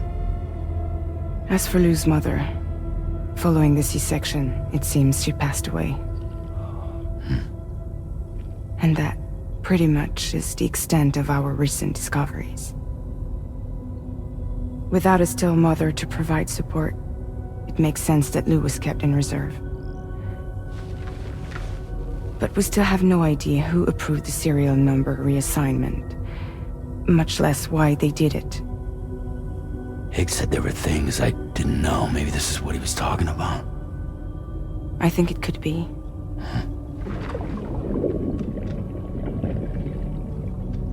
As for Lou's mother, following the C-section, it seems she passed away. And that, pretty much, is the extent of our recent discoveries. Without a still mother to provide support, it makes sense that Lou was kept in reserve. But we still have no idea who approved the serial number reassignment, much less why they did it. Higgs said there were things I didn't know. Maybe this is what he was talking about. I think it could be.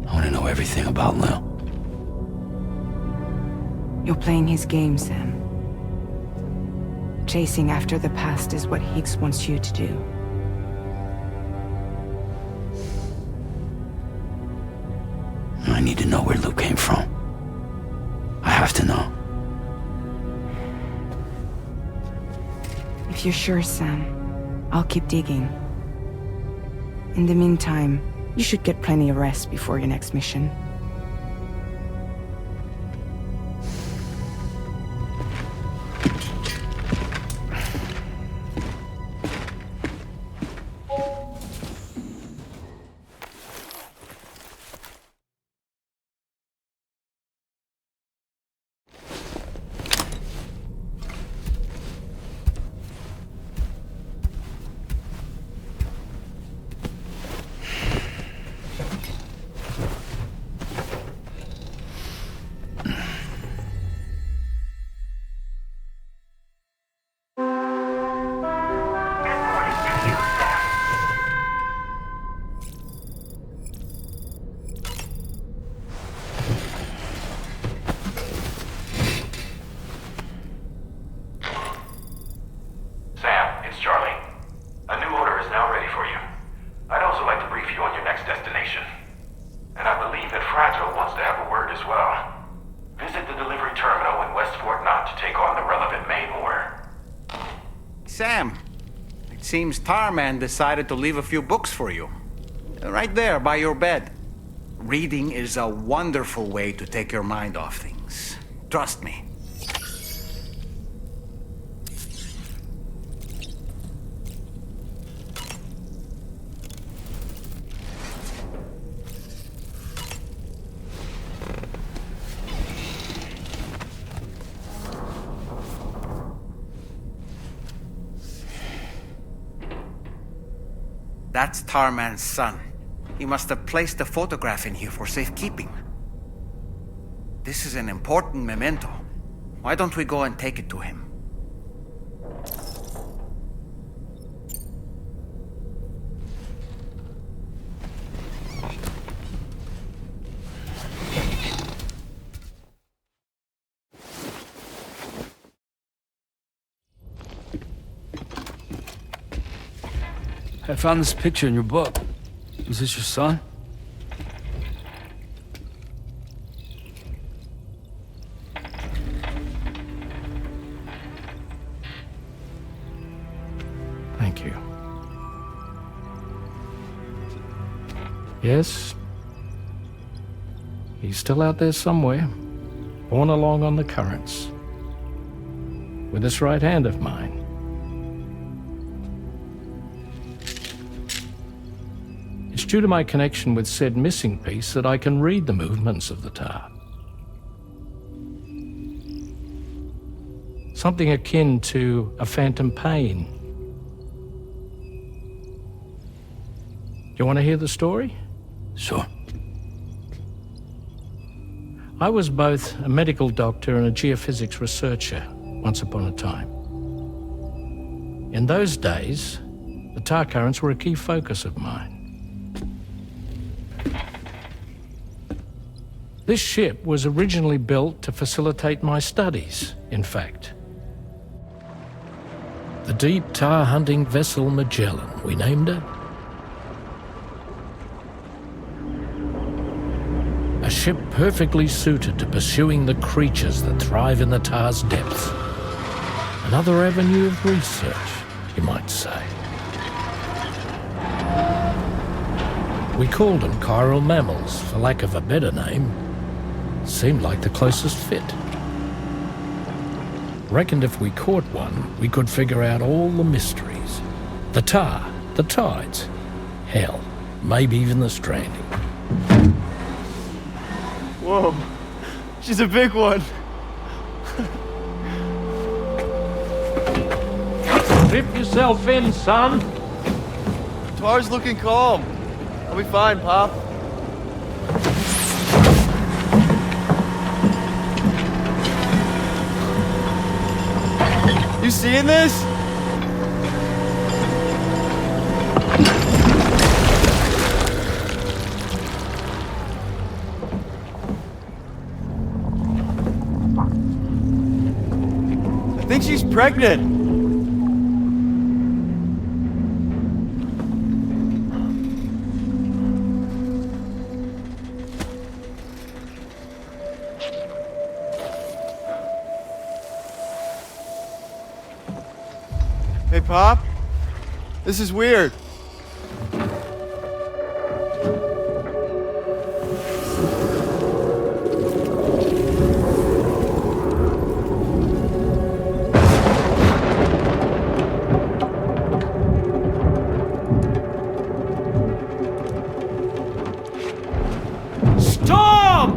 I want to know everything about Lou. You're playing his game, Sam. Chasing after the past is what Higgs wants you to do. I need to know where Lou came from. I have to know. If you're sure, Sam, I'll keep digging. In the meantime, you should get plenty of rest before your next mission. Sam. It seems Tarman decided to leave a few books for you. Right there, by your bed. Reading is a wonderful way to take your mind off things. Trust me. That's Tarman's son. He must have placed a photograph in here for safekeeping. This is an important memento. Why don't we go and take it to him? I found this picture in your book. Is this your son? Thank you. Yes. He's still out there somewhere, borne along on the currents. With this right hand of mine. It's due to my connection with said missing piece that I can read the movements of the tar. Something akin to a phantom pain. Do you want to hear the story? Sure. I was both a medical doctor and a geophysics researcher once upon a time. In those days, the tar currents were a key focus of mine. This ship was originally built to facilitate my studies, in fact. The deep tar hunting vessel Magellan, we named her. A ship perfectly suited to pursuing the creatures that thrive in the tar's depths. Another avenue of research, you might say. We called them chiral mammals, for lack of a better name. Seemed like the closest fit. Reckoned if we caught one, we could figure out all the mysteries. The tar, the tides, hell, maybe even the stranding. Whoa, she's a big one. Strip yourself in, son. Tar's looking calm. I'll be fine, Pop. You seeing this? I think she's pregnant. Hey, Pop. This is weird. Stop!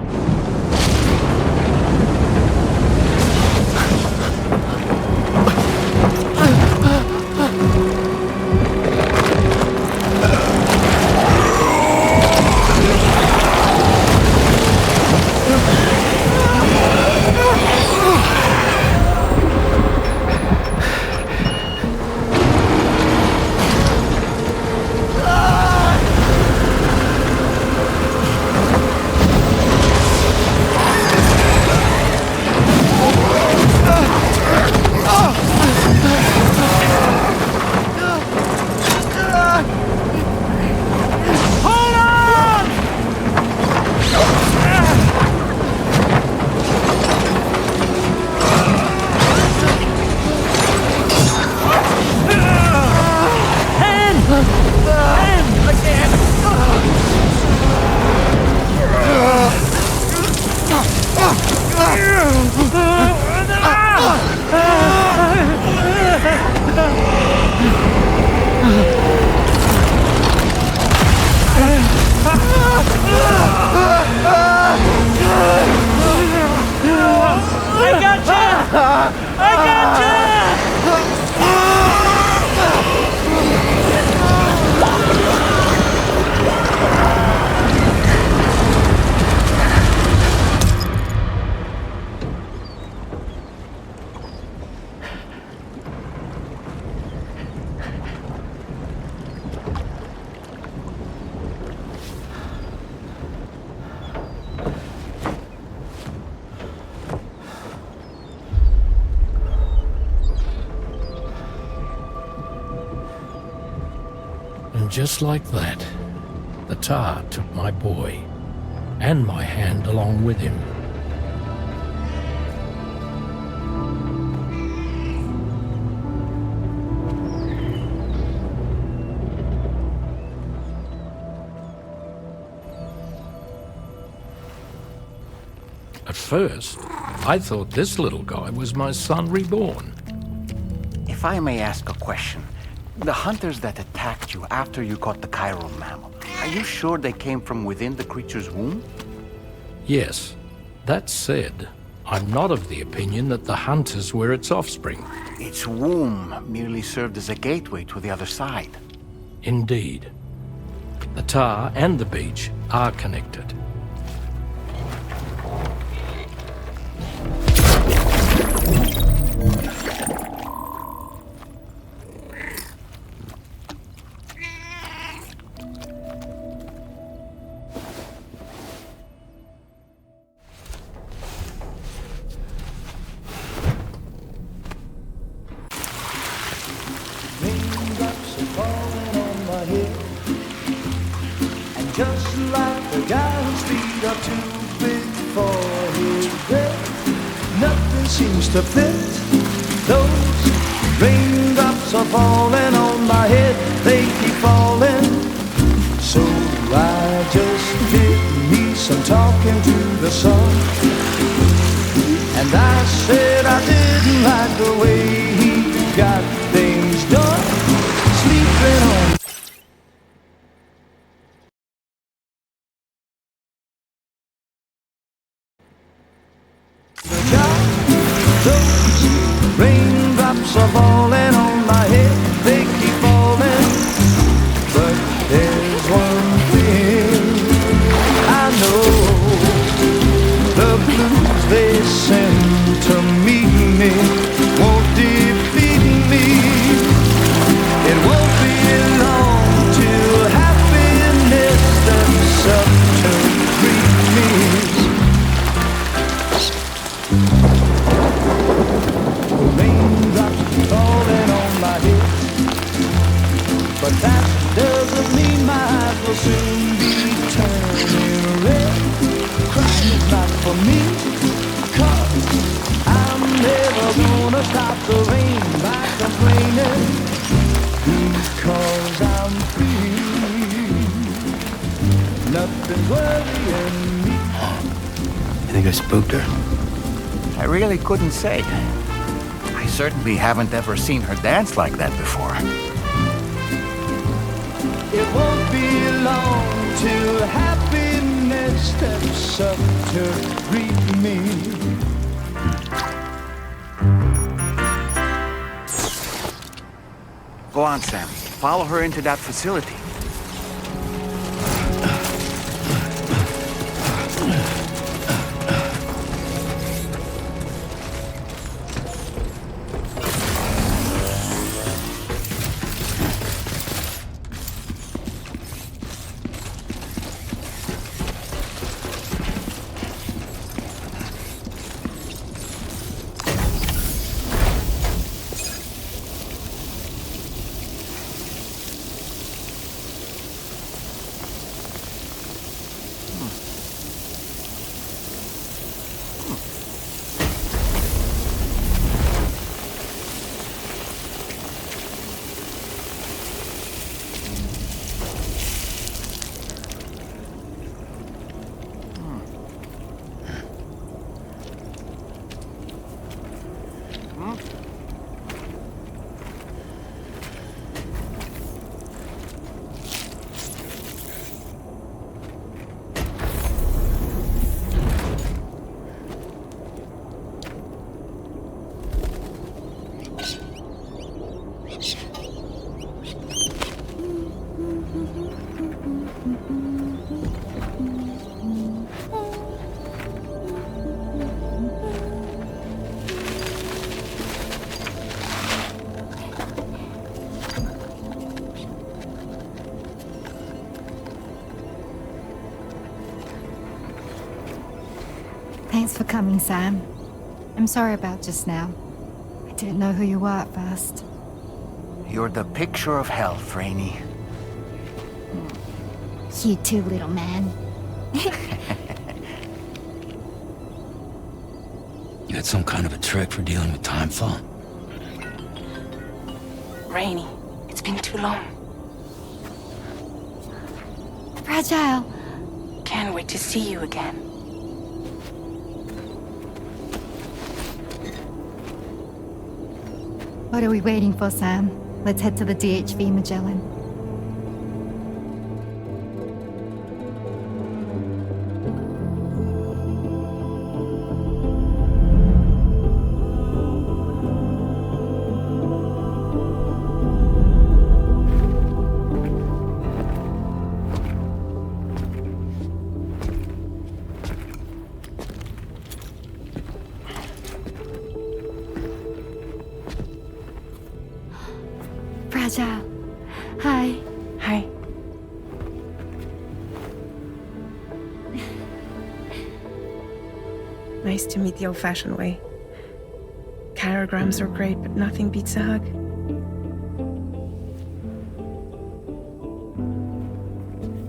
And just like that, the tar took my boy, and my hand along with him. At first, I thought this little guy was my son reborn. If I may ask a question, the hunters that attacked you after you caught the chiral mammal, are you sure they came from within the creature's womb? Yes. That said, I'm not of the opinion that the hunters were its offspring. Its womb merely served as a gateway to the other side. Indeed. The tar and the beach are connected. Just like the guy whose feet are too big for his bed, nothing seems to fit. Those raindrops are falling on my head, they keep falling. So I just did me some talking to the sun, and I said I didn't like the way he got things done, sleeping on raindrops are falling on my head, they keep falling. But there's one thing I know, the blues they send to meet me won't defeat me. It won't be long till happiness steps up to greet me. Raindrops falling on my head, but that doesn't mean my eyes will soon be turning red. Crying is not for me, 'cause I'm never gonna stop the rain by complaining, because I'm free. Nothing's worrying me. You think I spooked her? I really couldn't say. I certainly haven't ever seen her dance like that before. It won't be long till happiness steps up to greet me. Go on, Sam. Follow her into that facility. Thanks for coming, Sam. I'm sorry about just now. I didn't know who you were at first. You're the picture of health, Rainey. You too, little man. You had some kind of a trick for dealing with timefall? Rainy, it's been too long. Fragile. Can't wait to see you again. What are we waiting for, Sam? Let's head to the DHV Magellan. Fragile. Hi. Hi. Nice to meet the old-fashioned way. Carograms are great, but nothing beats a hug.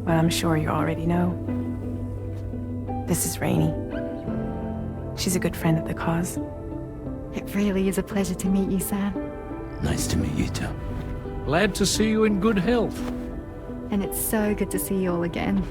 Well, I'm sure you already know. This is Rainey. She's a good friend of the cause. It really is a pleasure to meet you, Sam. Nice to meet you too. Glad to see you in good health. And it's so good to see you all again.